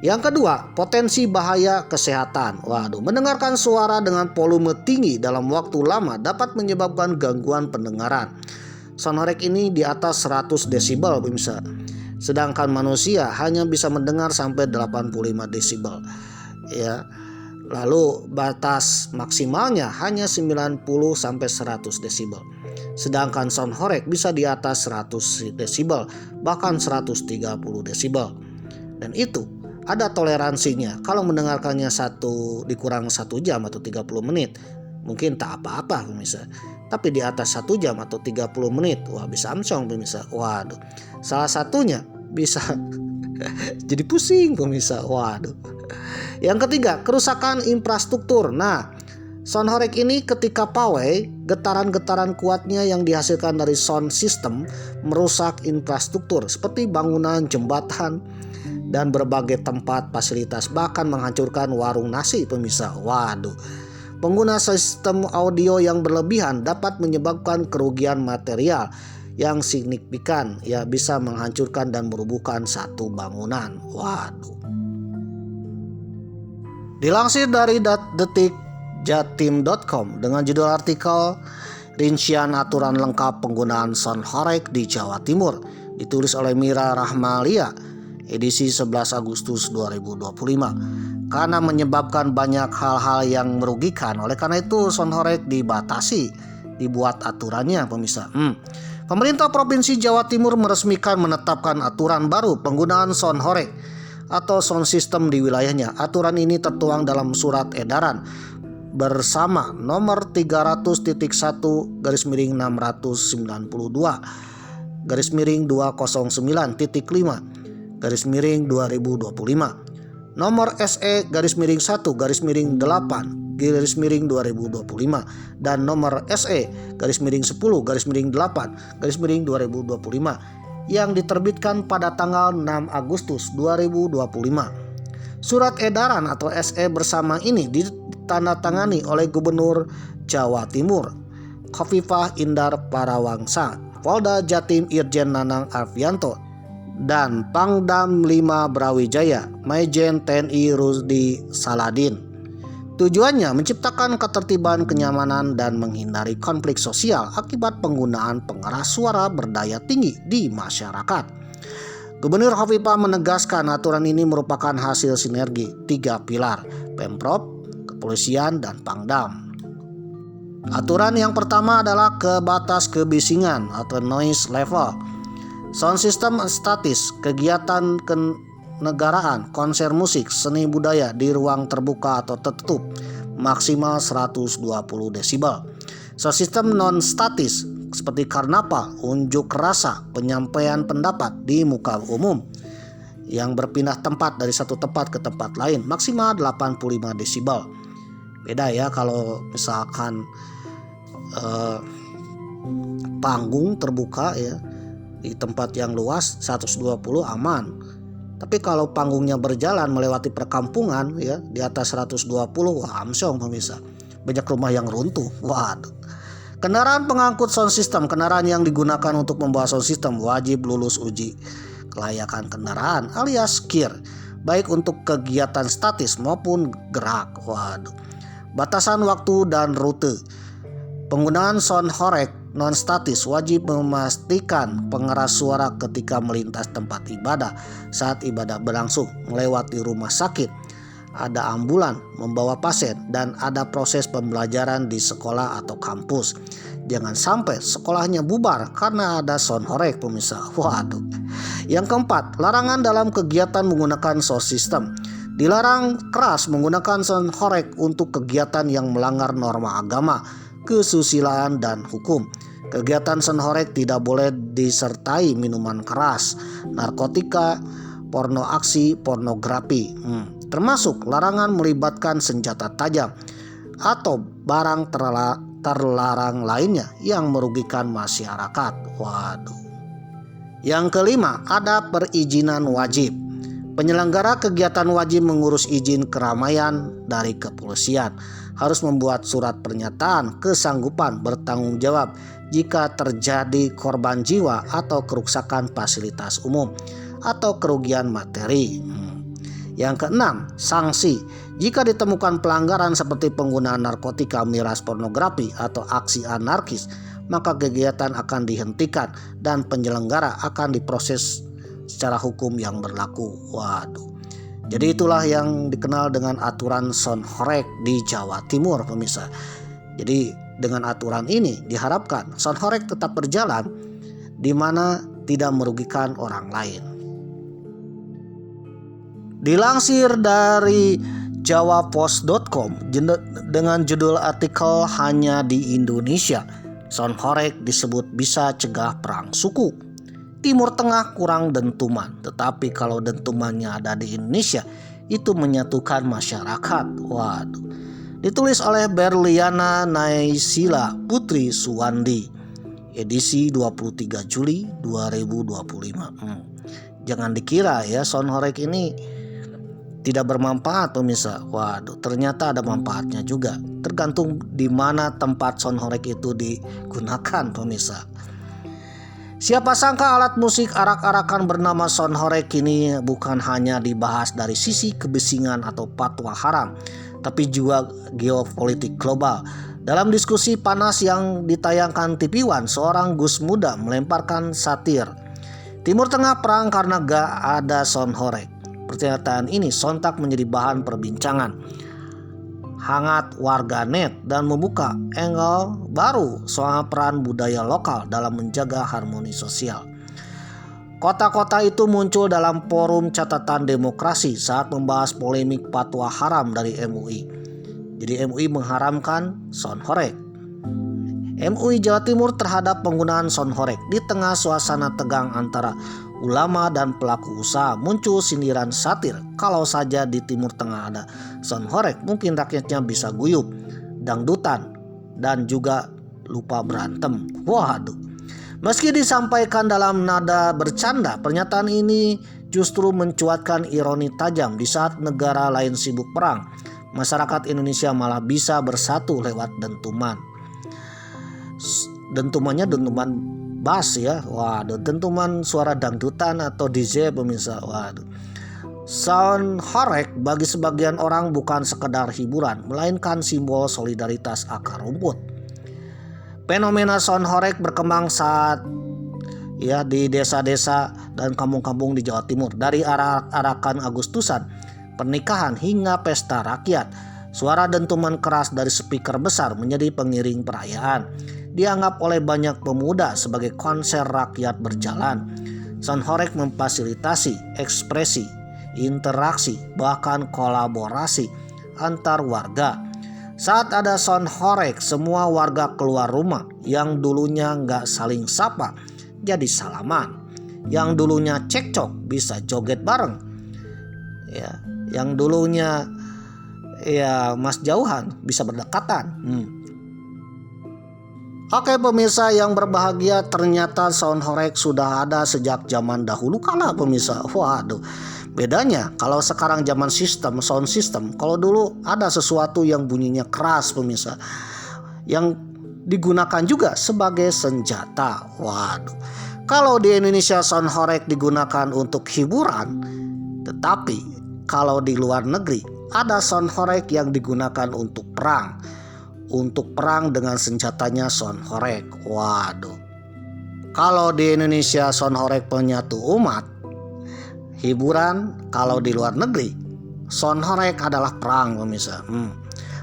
Yang kedua, potensi bahaya kesehatan. Waduh, mendengarkan suara dengan volume tinggi dalam waktu lama dapat menyebabkan gangguan pendengaran. Sound horeg ini di atas 100 desibel pemirsa. Sedangkan manusia hanya bisa mendengar sampai 85 desibel. Ya. Lalu batas maksimalnya hanya 90 sampai 100 desibel. Sedangkan sound horeg bisa di atas 100 desibel, bahkan 130 desibel. Dan itu ada toleransinya. Kalau mendengarkannya dikurang 1 jam atau 30 menit mungkin tak apa-apa pemirsa. Tapi di atas 1 jam atau 30 menit wah bisa amsyong pemirsa. Waduh. Salah satunya bisa jadi pusing pemirsa. Waduh. Yang ketiga, kerusakan infrastruktur. Nah, sound horeg ini ketika pawai, getaran-getaran kuatnya yang dihasilkan dari sound system merusak infrastruktur seperti bangunan, jembatan, dan berbagai tempat fasilitas, bahkan menghancurkan warung nasi pemirsa. Waduh. Pengguna sistem audio yang berlebihan dapat menyebabkan kerugian material yang signifikan, bisa menghancurkan dan merubuhkan satu bangunan. Waduh. Dilansir dari detikjatim.com dengan judul artikel Rincian Aturan Lengkap Penggunaan Sound Horeg di Jawa Timur, ditulis oleh Mira Rahmalia, edisi 11 Agustus 2025. Karena menyebabkan banyak hal-hal yang merugikan, oleh karena itu sound horeg dibatasi, dibuat aturannya pemirsa. Pemerintah Provinsi Jawa Timur meresmikan menetapkan aturan baru penggunaan sound horeg atau sound system di wilayahnya. Aturan ini tertuang dalam surat edaran bersama nomor 300.1/209.5/2025, nomor SE-1/8/2025 dan nomor SE-10/8/2025 yang diterbitkan pada tanggal 6 Agustus 2025. Surat edaran atau SE bersama ini ditandatangani oleh Gubernur Jawa Timur Khofifah Indar Parawangsa, Polda Jatim Irjen Nanang Alfianto, dan Pangdam 5 Brawijaya Maijen TNI Rusdi Saladin. Tujuannya menciptakan ketertiban, kenyamanan, dan menghindari konflik sosial akibat penggunaan pengeras suara berdaya tinggi di masyarakat. Gubernur Hovifah menegaskan aturan ini merupakan hasil sinergi 3 pilar, Pemprov, Kepolisian, dan Pangdam. Aturan yang pertama adalah batas kebisingan atau noise level. Sound system statis, kegiatan kenegaraan, konser musik, seni budaya di ruang terbuka atau tertutup maksimal 120 desibel. Sound system non statis seperti karnaval, unjuk rasa, penyampaian pendapat di muka umum yang berpindah tempat dari satu tempat ke tempat lain maksimal 85 desibel. Beda ya kalau misalkan panggung terbuka ya di tempat yang luas 120 aman. Tapi kalau panggungnya berjalan melewati perkampungan ya di atas 120, wah amsyong pemirsa. Banyak rumah yang runtuh. Waduh. Kendaraan pengangkut sound system, kendaraan yang digunakan untuk membawa sound system wajib lulus uji kelayakan kendaraan alias KIR, baik untuk kegiatan statis maupun gerak. Waduh. Batasan waktu dan rute. Penggunaan sound horeg non statis wajib memastikan pengeras suara ketika melintas tempat ibadah saat ibadah berlangsung, melewati rumah sakit, ada ambulan membawa pasien, dan ada proses pembelajaran di sekolah atau kampus. Jangan sampai sekolahnya bubar karena ada sound horeg pemirsa. Waduh. Yang keempat, larangan dalam kegiatan menggunakan sound system. Dilarang keras menggunakan sound horeg untuk kegiatan yang melanggar norma agama, kesusilaan, dan hukum. Kegiatan sound horeg tidak boleh disertai minuman keras, narkotika, porno aksi, pornografi, termasuk larangan melibatkan senjata tajam atau barang terlarang lainnya yang merugikan masyarakat. Waduh. Yang kelima, ada perizinan wajib. Penyelenggara kegiatan wajib mengurus izin keramaian dari kepolisian, harus membuat surat pernyataan kesanggupan bertanggung jawab jika terjadi korban jiwa atau kerusakan fasilitas umum atau kerugian materi. Yang keenam, sanksi. Jika ditemukan pelanggaran seperti penggunaan narkotika, miras, pornografi, atau aksi anarkis, maka kegiatan akan dihentikan dan penyelenggara akan diproses secara hukum yang berlaku. Waduh. Jadi itulah yang dikenal dengan aturan sound horeg di Jawa Timur pemirsa. Jadi dengan aturan ini diharapkan sound horeg tetap berjalan di mana tidak merugikan orang lain. Dilansir dari jawapost.com dengan judul artikel hanya di Indonesia, sound horeg disebut bisa cegah perang suku. Timur Tengah kurang dentuman, tetapi kalau dentumannya ada di Indonesia, itu menyatukan masyarakat. Waduh. Ditulis oleh Berliana Naysila Putri Suwandi, edisi 23 Juli 2025. Jangan dikira ya sound horeg ini tidak bermanfaat pemirsa. Waduh, ternyata ada manfaatnya juga. Tergantung di mana tempat sound horeg itu digunakan pemirsa. Siapa sangka alat musik arak-arakan bernama sound horeg kini bukan hanya dibahas dari sisi kebisingan atau fatwa haram, tapi juga geopolitik global. Dalam diskusi panas yang ditayangkan TV One, seorang Gus muda melemparkan satir. Timur Tengah perang karena gak ada sound horeg. Pernyataan ini sontak menjadi bahan perbincangan hangat warganet dan membuka angle baru soal peran budaya lokal dalam menjaga harmoni sosial. Kota-kota itu muncul dalam forum catatan demokrasi saat membahas polemik fatwa haram dari MUI. Jadi MUI mengharamkan sound horeg. MUI Jawa Timur terhadap penggunaan sound horeg. Di tengah suasana tegang antara ulama dan pelaku usaha, muncul sindiran satir. Kalau saja di Timur Tengah ada sound horeg, mungkin rakyatnya bisa guyup, dangdutan, dan juga lupa berantem. Waduh. Meski disampaikan dalam nada bercanda, pernyataan ini justru mencuatkan ironi tajam. Di saat negara lain sibuk perang, masyarakat Indonesia malah bisa bersatu lewat dentuman. Dentumannya dentuman bass ya. Waduh, dentuman suara dangdutan atau DJ pemirsa. Waduh. Sound horeg bagi sebagian orang bukan sekedar hiburan, melainkan simbol solidaritas akar rumput. Fenomena sound horeg berkembang saat di desa-desa dan kampung-kampung di Jawa Timur. Dari arak-arakan Agustusan, pernikahan hingga pesta rakyat, suara dentuman keras dari speaker besar menjadi pengiring perayaan. Dianggap oleh banyak pemuda sebagai konser rakyat berjalan. Sound horeg memfasilitasi ekspresi, interaksi, bahkan kolaborasi antar warga. Saat ada sound horeg, semua warga keluar rumah. Yang dulunya nggak saling sapa jadi salaman. Yang dulunya cekcok bisa joget bareng. Yang dulunya mas jauhan bisa berdekatan. Oke pemirsa yang berbahagia, ternyata sound horeg sudah ada sejak zaman dahulu kala pemirsa. Waduh, bedanya kalau sekarang zaman sound system, kalau dulu ada sesuatu yang bunyinya keras pemirsa, yang digunakan juga sebagai senjata. Waduh, kalau di Indonesia sound horeg digunakan untuk hiburan, tetapi kalau di luar negeri ada sound horeg yang digunakan untuk perang. Untuk perang dengan senjatanya sound horeg. Waduh. Kalau di Indonesia sound horeg penyatu umat, hiburan. Kalau di luar negeri sound horeg adalah perang pemirsa.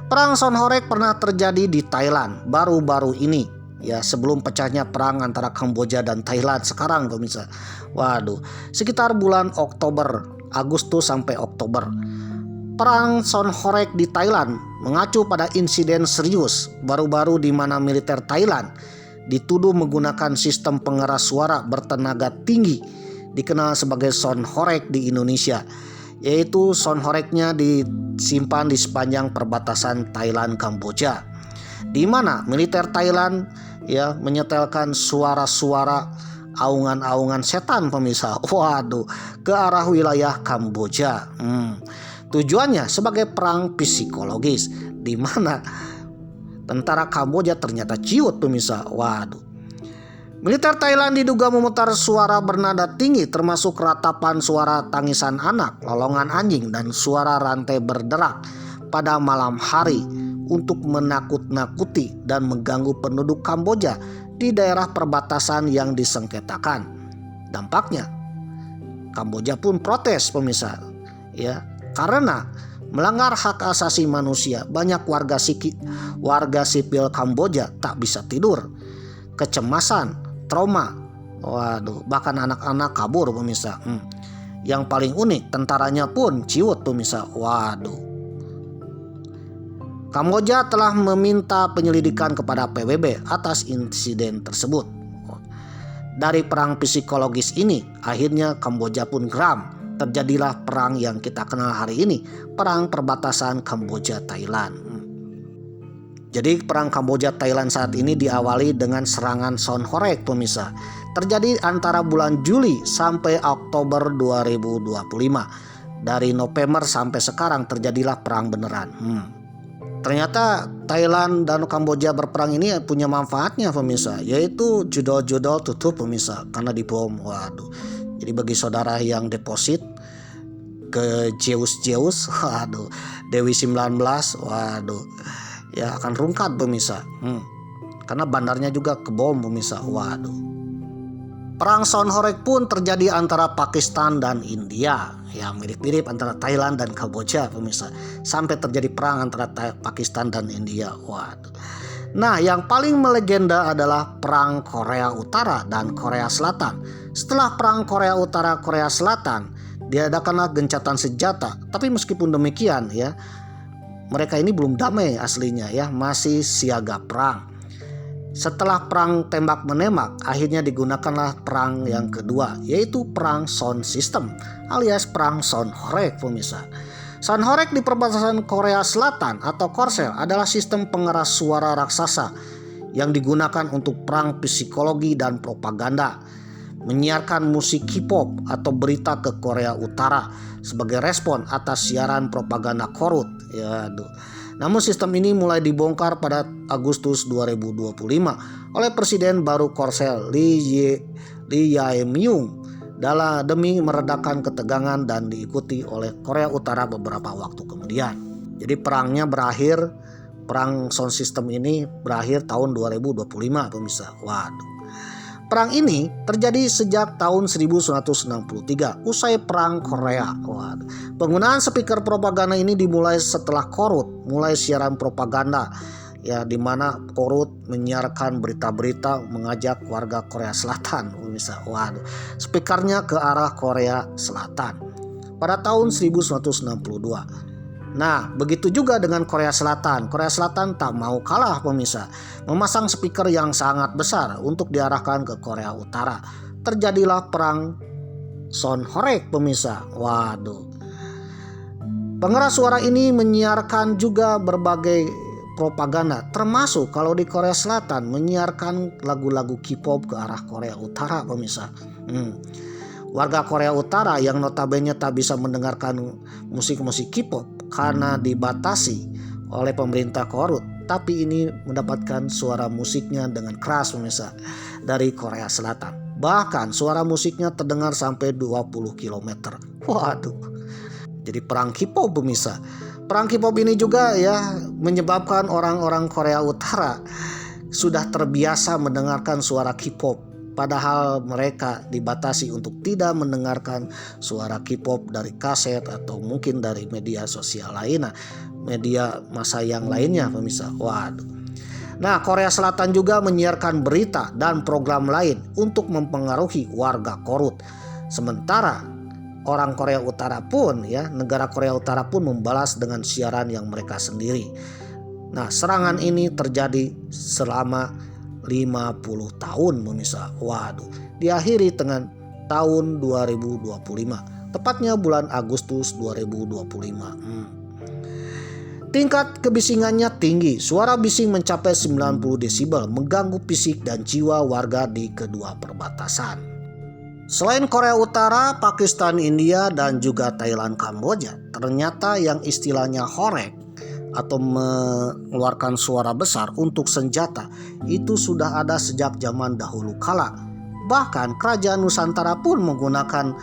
Perang sound horeg pernah terjadi di Thailand baru-baru ini, sebelum pecahnya perang antara Kamboja dan Thailand sekarang pemirsa. Waduh, sekitar bulan Agustus sampai Oktober. Perang sound horeg di Thailand mengacu pada insiden serius baru-baru di mana militer Thailand dituduh menggunakan sistem pengeras suara bertenaga tinggi dikenal sebagai sound horeg di Indonesia, yaitu sound horegnya disimpan di sepanjang perbatasan Thailand Kamboja, di mana militer Thailand menyetelkan suara-suara aungan-aungan setan pemirsa. Waduh, ke arah wilayah Kamboja. Tujuannya sebagai perang psikologis, di mana tentara Kamboja ternyata ciut pemirsa. Waduh. Militer Thailand diduga memutar suara bernada tinggi, termasuk ratapan suara tangisan anak, lolongan anjing, dan suara rantai berderak pada malam hari untuk menakut-nakuti dan mengganggu penduduk Kamboja di daerah perbatasan yang disengketakan. Dampaknya Kamboja pun protes pemirsa, karena melanggar hak asasi manusia. Banyak warga sipil Kamboja tak bisa tidur, kecemasan, trauma. Waduh, bahkan anak-anak kabur pemirsa. Yang paling unik, tentaranya pun ciut pemirsa. Waduh. Kamboja telah meminta penyelidikan kepada PBB atas insiden tersebut. Dari perang psikologis ini, akhirnya Kamboja pun geram. Terjadilah perang yang kita kenal hari ini, perang perbatasan Kamboja-Thailand. Jadi perang Kamboja-Thailand saat ini diawali dengan serangan sound horeg pemirsa. Terjadi antara bulan Juli sampai Oktober 2025. Dari November sampai sekarang terjadilah perang beneran. Ternyata Thailand dan Kamboja berperang ini punya manfaatnya pemirsa, yaitu judol-judol tutup pemirsa karena dibom. Waduh. Jadi bagi saudara yang deposit ke Zeus, waduh, Dewi 19, waduh, akan rungkat pemirsa. Karena bandarnya juga kebom pemirsa. Waduh. Perang sound horeg pun terjadi antara Pakistan dan India, mirip-mirip antara Thailand dan Kamboja pemirsa. Sampai terjadi perang antara Pakistan dan India. Waduh. Nah, yang paling melegenda adalah perang Korea Utara dan Korea Selatan. Setelah perang Korea Utara Korea Selatan, diadakanlah gencatan senjata. Tapi meskipun demikian mereka ini belum damai aslinya, masih siaga perang. Setelah perang tembak menembak, akhirnya digunakanlah perang yang kedua, yaitu perang sound system alias perang sound horeg pemirsa. Sound horeg di perbatasan Korea Selatan atau Korsel adalah sistem pengeras suara raksasa yang digunakan untuk perang psikologi dan propaganda. Menyiarkan musik hip-hop atau berita ke Korea Utara sebagai respon atas siaran propaganda korut. Namun sistem ini mulai dibongkar pada Agustus 2025 oleh Presiden baru Korsel Lee Jae-myung demi meredakan ketegangan dan diikuti oleh Korea Utara beberapa waktu kemudian. Jadi perang sound system ini berakhir tahun 2025 pemirsa. Waduh. Perang ini terjadi sejak tahun 1963 usai Perang Korea. Waduh. Penggunaan speaker propaganda ini dimulai setelah Korut mulai siaran propaganda, ya, di mana Korut menyiarkan berita-berita mengajak warga Korea Selatan pemirsa. Waduh. Speakernya ke arah Korea Selatan pada tahun 1962. Nah, begitu juga dengan Korea Selatan. Korea Selatan tak mau kalah pemirsa, memasang speaker yang sangat besar untuk diarahkan ke Korea Utara. Terjadilah perang Sonhorek pemirsa. Waduh. Pengeras suara ini menyiarkan juga berbagai propaganda, termasuk kalau di Korea Selatan menyiarkan lagu-lagu K-pop ke arah Korea Utara pemirsa. Warga Korea Utara yang notabene tak bisa mendengarkan musik-musik K-pop karena dibatasi oleh pemerintah Korut, tapi ini mendapatkan suara musiknya dengan keras pemirsa dari Korea Selatan. Bahkan suara musiknya terdengar sampai 20 km. Waduh. Jadi perang K-pop pemirsa. Perang K-pop ini juga ya menyebabkan orang-orang Korea Utara sudah terbiasa mendengarkan suara K-pop. Padahal mereka dibatasi untuk tidak mendengarkan suara K-pop dari kaset atau mungkin dari media sosial lainnya, media massa yang lainnya pemirsa. Waduh. Nah, Korea Selatan juga menyiarkan berita dan program lain untuk mempengaruhi warga Korut. Sementara orang Korea Utara pun negara Korea Utara pun membalas dengan siaran yang mereka sendiri. Nah, serangan ini terjadi selama 50 tahun pemirsa. Waduh. Diakhiri dengan tahun 2025, tepatnya bulan Agustus 2025. Tingkat kebisingannya tinggi. Suara bising mencapai 90 desibel, mengganggu fisik dan jiwa warga di kedua perbatasan. Selain Korea Utara, Pakistan, India, dan juga Thailand, Kamboja, ternyata yang istilahnya horek atau mengeluarkan suara besar untuk senjata itu sudah ada sejak zaman dahulu kala. Bahkan kerajaan Nusantara pun menggunakan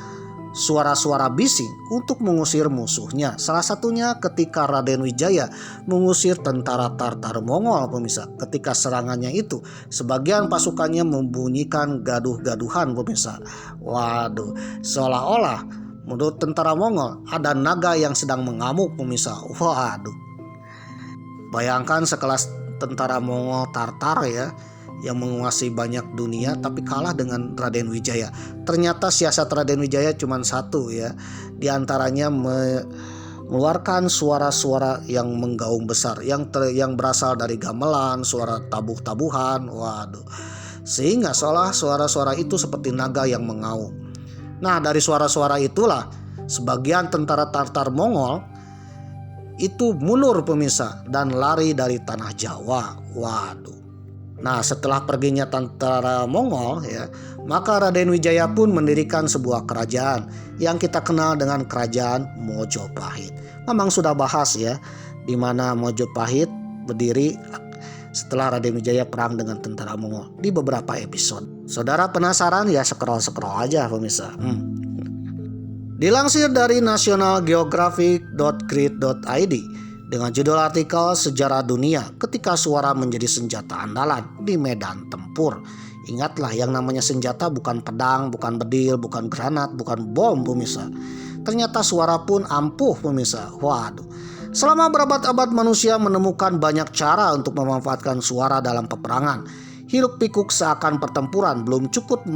suara-suara bising untuk mengusir musuhnya. Salah satunya ketika Raden Wijaya mengusir tentara Tartar Mongol pemirsa. Ketika serangannya itu sebagian pasukannya membunyikan gaduh-gaduhan pemirsa. Waduh, seolah-olah menurut tentara Mongol ada naga yang sedang mengamuk pemirsa. Waduh. Bayangkan sekelas tentara Mongol Tartar ya, yang menguasai banyak dunia tapi kalah dengan Raden Wijaya. Ternyata siasat Raden Wijaya cuma satu ya, diantaranya mengeluarkan suara-suara yang menggaung besar, yang berasal dari gamelan, suara tabuh-tabuhan. Waduh. Sehingga seolah suara-suara itu seperti naga yang mengaum. Nah, dari suara-suara itulah sebagian tentara Tartar Mongol itu mundur pemirsa dan lari dari tanah Jawa. Waduh. Nah, setelah perginya tentara Mongol ya, maka Raden Wijaya pun mendirikan sebuah kerajaan yang kita kenal dengan kerajaan Mojopahit. Memang sudah bahas ya di mana Mojopahit berdiri setelah Raden Wijaya perang dengan tentara Mongol di beberapa episode. Saudara penasaran ya, scroll aja pemirsa. Dilansir dari nationalgeographic.grid.id dengan judul artikel Sejarah Dunia ketika suara menjadi senjata andalan di medan tempur. Ingatlah, yang namanya senjata bukan pedang, bukan bedil, bukan granat, bukan bom pemirsa. Ternyata suara pun ampuh pemirsa. Waduh. Selama berabad-abad manusia menemukan banyak cara untuk memanfaatkan suara dalam peperangan. Hiruk pikuk seakan pertempuran belum cukup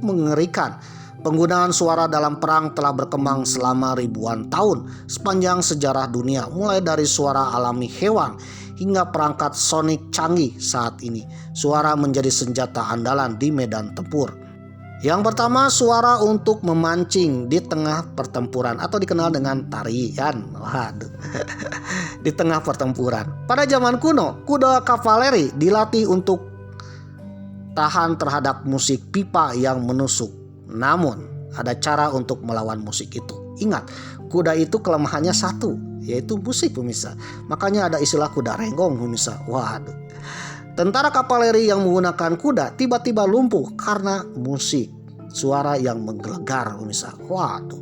mengerikan. Penggunaan suara dalam perang telah berkembang selama ribuan tahun sepanjang sejarah dunia, mulai dari suara alami hewan hingga perangkat sonik canggih saat ini. Suara menjadi senjata andalan di medan tempur. Yang pertama, suara untuk memancing di tengah pertempuran atau dikenal dengan tarian. Waduh. Di tengah pertempuran. Pada zaman kuno, kuda kavaleri dilatih untuk tahan terhadap musik pipa yang menusuk. Namun ada cara untuk melawan musik itu. Ingat, kuda itu kelemahannya satu, yaitu musik pemirsa. Makanya ada istilah kuda renggong pemirsa. Waduh. Tentara kavaleri yang menggunakan kuda tiba-tiba lumpuh karena musik. suara yang menggelegar pemirsa. Waduh.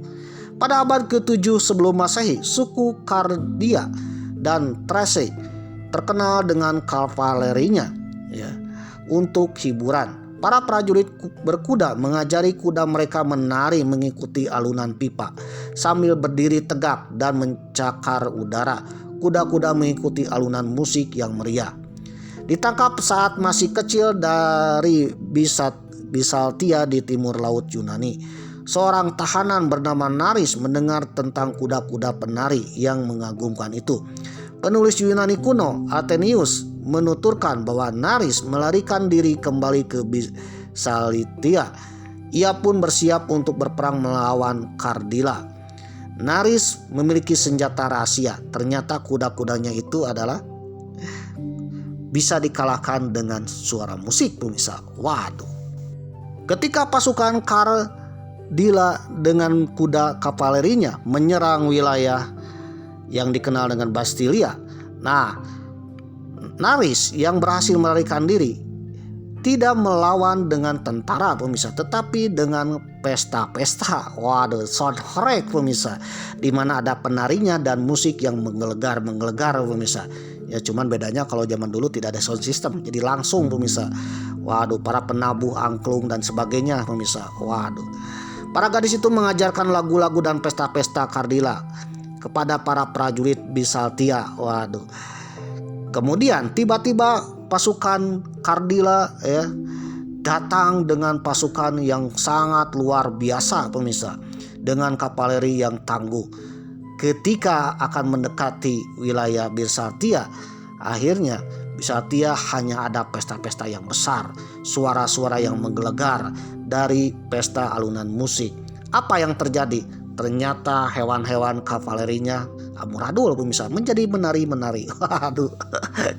Pada abad ke-7 sebelum Masehi, suku Kardia dan Thrace terkenal dengan kavalerinya ya, untuk hiburan. Para prajurit berkuda mengajari kuda mereka menari mengikuti alunan pipa sambil berdiri tegak dan mencakar udara. Kuda-kuda mengikuti alunan musik yang meriah. Ditangkap saat masih kecil dari Bisaltia di timur laut Yunani. Seorang tahanan bernama Naris mendengar tentang kuda-kuda penari yang mengagumkan itu. Penulis Yunani kuno Athenaeus menuturkan bahwa Naris melarikan diri kembali ke Bisaltia. Ia pun bersiap untuk berperang melawan Kardila. Naris memiliki senjata rahasia. Ternyata kuda-kudanya itu adalah bisa dikalahkan dengan suara musik pemirsa. Waduh. Ketika pasukan Kardila dengan kuda kavalerinya menyerang wilayah yang dikenal dengan Bastilia. Nah, Naris yang berhasil melarikan diri tidak melawan dengan tentara pemirsa, tetapi dengan pesta-pesta. Waduh, soundtrack pemirsa, di mana ada penarinya dan musik yang menggelegar pemirsa. Ya cuman bedanya kalau zaman dulu tidak ada sound system, jadi langsung pemirsa. Waduh, para penabuh angklung dan sebagainya pemirsa. Waduh. Para gadis itu mengajarkan lagu-lagu dan pesta-pesta Kardila kepada para prajurit Bisaltia. Waduh. Kemudian tiba-tiba pasukan Kardila ya datang dengan pasukan yang sangat luar biasa pemirsa, dengan kavaleri yang tangguh. Ketika akan mendekati wilayah Bisaltia, akhirnya Bisaltia hanya ada pesta-pesta yang besar, suara-suara yang menggelegar dari pesta alunan musik. Apa yang terjadi? Ternyata hewan-hewan kavalerinya amburadul pemirsa, menjadi menari-menari. Waduh,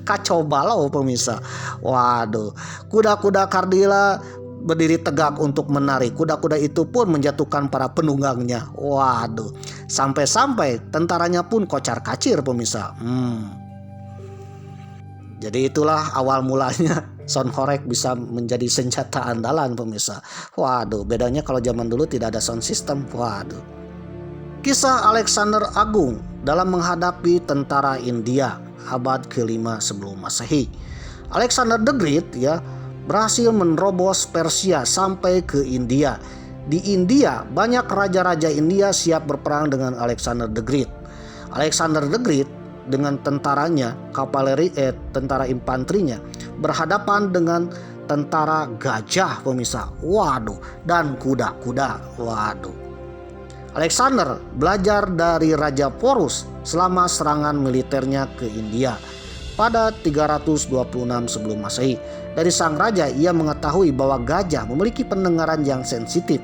kacau balau pemirsa. Waduh, kuda-kuda Kardila berdiri tegak untuk menari. Kuda-kuda itu pun menjatuhkan para penunggangnya. Waduh, sampai-sampai tentaranya pun kocar-kacir pemirsa. Jadi itulah awal mulanya sound horeg bisa menjadi senjata andalan pemirsa. Waduh, bedanya kalau zaman dulu tidak ada sound system. Waduh. Kisah Alexander Agung dalam menghadapi tentara India abad ke-5 sebelum Masehi. Alexander the Great ya berhasil menerobos Persia sampai ke India. Di India banyak raja-raja India siap berperang dengan Alexander the Great. Alexander the Great dengan tentaranya, tentara infanterinya berhadapan dengan tentara gajah pemirsa. Waduh, dan kuda-kuda. Waduh. Alexander belajar dari Raja Porus selama serangan militernya ke India pada 326 sebelum Masehi. Dari sang raja ia mengetahui bahwa gajah memiliki pendengaran yang sensitif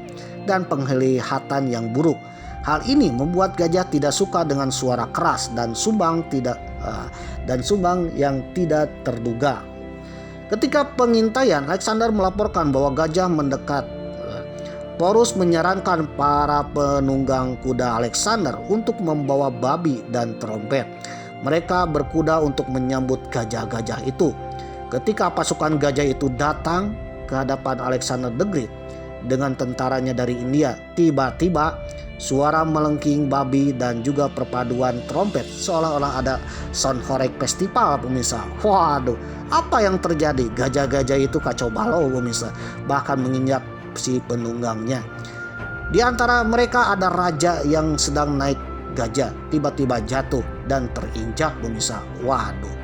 dan penglihatan yang buruk. Hal ini membuat gajah tidak suka dengan suara keras dan sumbang yang tidak terduga. Ketika pengintaian, Alexander melaporkan bahwa gajah mendekat. Porus menyarankan para penunggang kuda Alexander untuk membawa babi dan trompet. Mereka berkuda untuk menyambut gajah-gajah itu. Ketika pasukan gajah itu datang ke hadapan Alexander the Great dengan tentaranya dari India, tiba-tiba suara melengking babi dan juga perpaduan trompet seolah-olah ada sound horeg festival pemirsa. Waduh, apa yang terjadi? Gajah-gajah itu kacau balau pemirsa, bahkan menginjak si penunggangnya. Di antara mereka ada raja yang sedang naik gajah, tiba-tiba jatuh dan terinjak pemirsa. Waduh.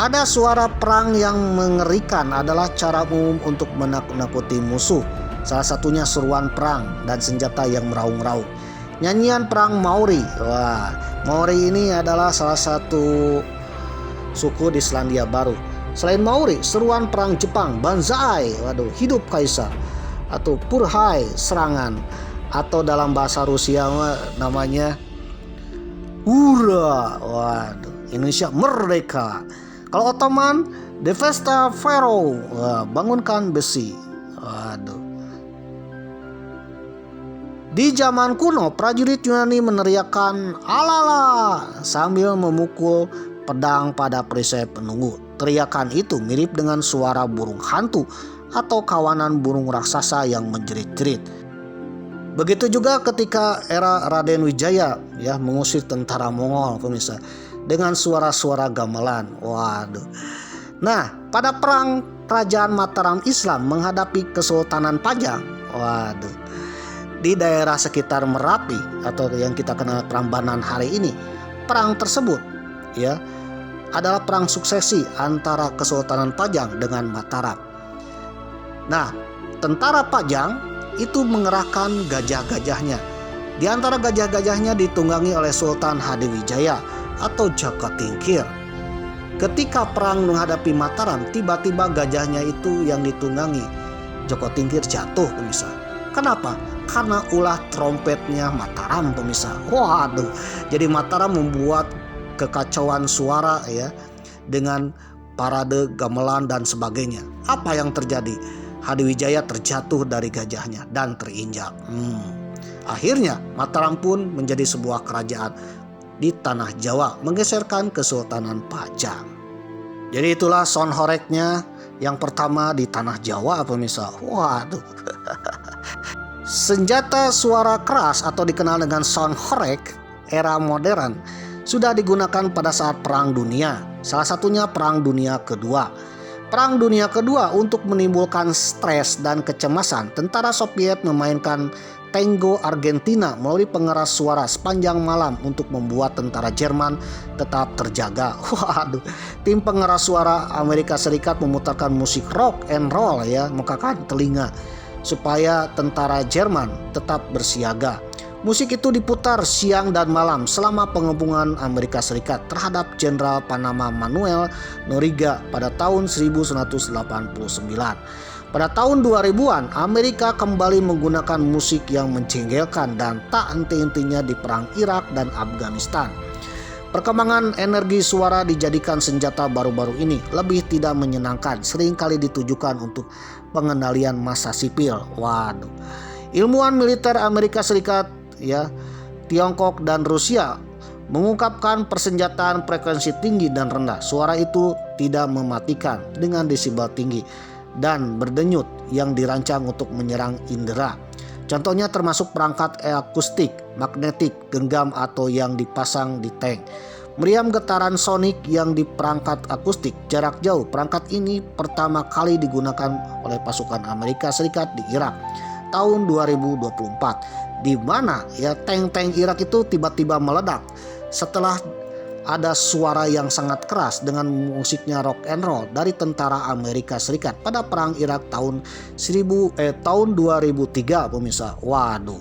Ada suara perang yang mengerikan adalah cara umum untuk menakut-nakuti musuh. Salah satunya seruan perang dan senjata yang meraung-raung. Nyanyian perang Maori. Wah, Maori ini adalah salah satu suku di Selandia Baru. Selain Maori, seruan perang Jepang, Banzai, waduh, hidup kaisar, atau Purhai, serangan, atau dalam bahasa Rusia namanya Hurra, waduh, Indonesia merdeka. Kalau Ottoman, Devesta Pharaoh, bangunkan besi, waduh. Di zaman kuno, prajurit Yunani meneriakkan alala sambil memukul pedang pada perisai penunggu. Teriakan itu mirip dengan suara burung hantu atau kawanan burung raksasa yang menjerit-jerit. Begitu juga ketika era Raden Wijaya ya mengusir tentara Mongol pemirsa dengan suara-suara gamelan. Waduh. Nah, pada perang kerajaan Mataram Islam menghadapi Kesultanan Pajang, waduh, di daerah sekitar Merapi atau yang kita kenal Prambanan hari ini, perang tersebut ya adalah perang suksesi antara Kesultanan Pajang dengan Mataram. Nah, tentara Pajang itu mengerahkan gajah-gajahnya. Di antara gajah-gajahnya ditunggangi oleh Sultan Hadiwijaya atau Jaka Tingkir. Ketika perang menghadapi Mataram, tiba-tiba gajahnya itu yang ditunggangi Jaka Tingkir jatuh pemirsa. Kenapa? Karena ulah trompetnya Mataram pemirsa. Waduh, jadi Mataram membuat kekacauan suara ya dengan parade gamelan dan sebagainya. Apa yang terjadi? Hadiwijaya terjatuh dari gajahnya dan terinjak. Akhirnya Mataram pun menjadi sebuah kerajaan di tanah Jawa, menggeserkan Kesultanan Pajang. Jadi itulah sound horeknya yang pertama di tanah Jawa pemirsa. Waduh. Senjata suara keras atau dikenal dengan sound horek era modern sudah digunakan pada saat Perang Dunia. Salah satunya Perang Dunia Kedua. Perang Dunia Kedua untuk menimbulkan stres dan kecemasan, tentara Soviet memainkan tango Argentina melalui pengeras suara sepanjang malam untuk membuat tentara Jerman tetap terjaga. Waduh, tim pengeras suara Amerika Serikat memutarkan musik rock and roll ya, mengkakan telinga supaya tentara Jerman tetap bersiaga. Musik itu diputar siang dan malam selama pengepungan Amerika Serikat terhadap Jenderal Panama Manuel Noriega pada tahun 1989. Pada tahun 2000-an, Amerika kembali menggunakan musik yang menjengkelkan dan tak henti-hentinya di perang Irak dan Afghanistan. Perkembangan energi suara dijadikan senjata baru-baru ini lebih tidak menyenangkan, seringkali ditujukan untuk pengendalian massa sipil. Waduh. Ilmuwan militer Amerika Serikat ya, Tiongkok dan Rusia mengungkapkan persenjataan frekuensi tinggi dan rendah. Suara itu tidak mematikan dengan desibel tinggi dan berdenyut yang dirancang untuk menyerang indera. Contohnya termasuk perangkat akustik, magnetik, genggam atau yang dipasang di tank. Meriam getaran sonik yang di perangkat akustik jarak jauh. Perangkat ini pertama kali digunakan oleh pasukan Amerika Serikat di Irak tahun 2024, di mana ya tank-tank Irak itu tiba-tiba meledak setelah ada suara yang sangat keras dengan musiknya rock and roll dari tentara Amerika Serikat pada perang Irak tahun 2003 pemirsa. Waduh.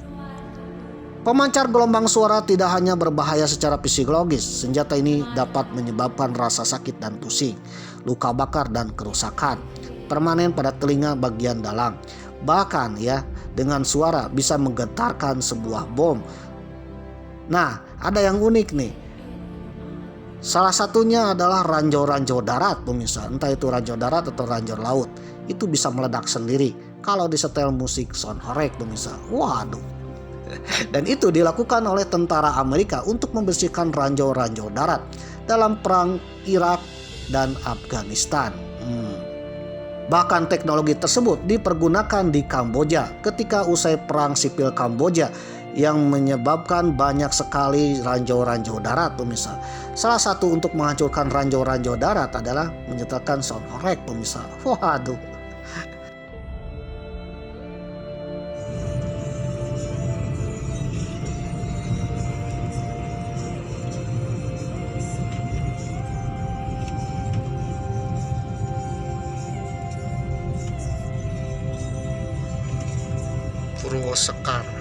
Pemancar gelombang suara tidak hanya berbahaya secara psikologis, senjata ini dapat menyebabkan rasa sakit dan pusing, luka bakar dan kerusakan permanen pada telinga bagian dalam. Bahkan ya, dengan suara bisa menggetarkan sebuah bom. Nah, ada yang unik nih. Salah satunya adalah ranjau-ranjau darat pemirsa, entah itu ranjau darat atau ranjau laut. Itu bisa meledak sendiri kalau disetel musik sound horek pemirsa. Waduh. Dan itu dilakukan oleh tentara Amerika untuk membersihkan ranjau-ranjau darat dalam perang Irak dan Afghanistan. Bahkan teknologi tersebut dipergunakan di Kamboja ketika usai perang sipil Kamboja yang menyebabkan banyak sekali ranjau-ranjau darat pemirsa. Salah satu untuk menghancurkan ranjau-ranjau darat adalah menyetelkan sound horek pemirsa. Waduh. Purwosekar.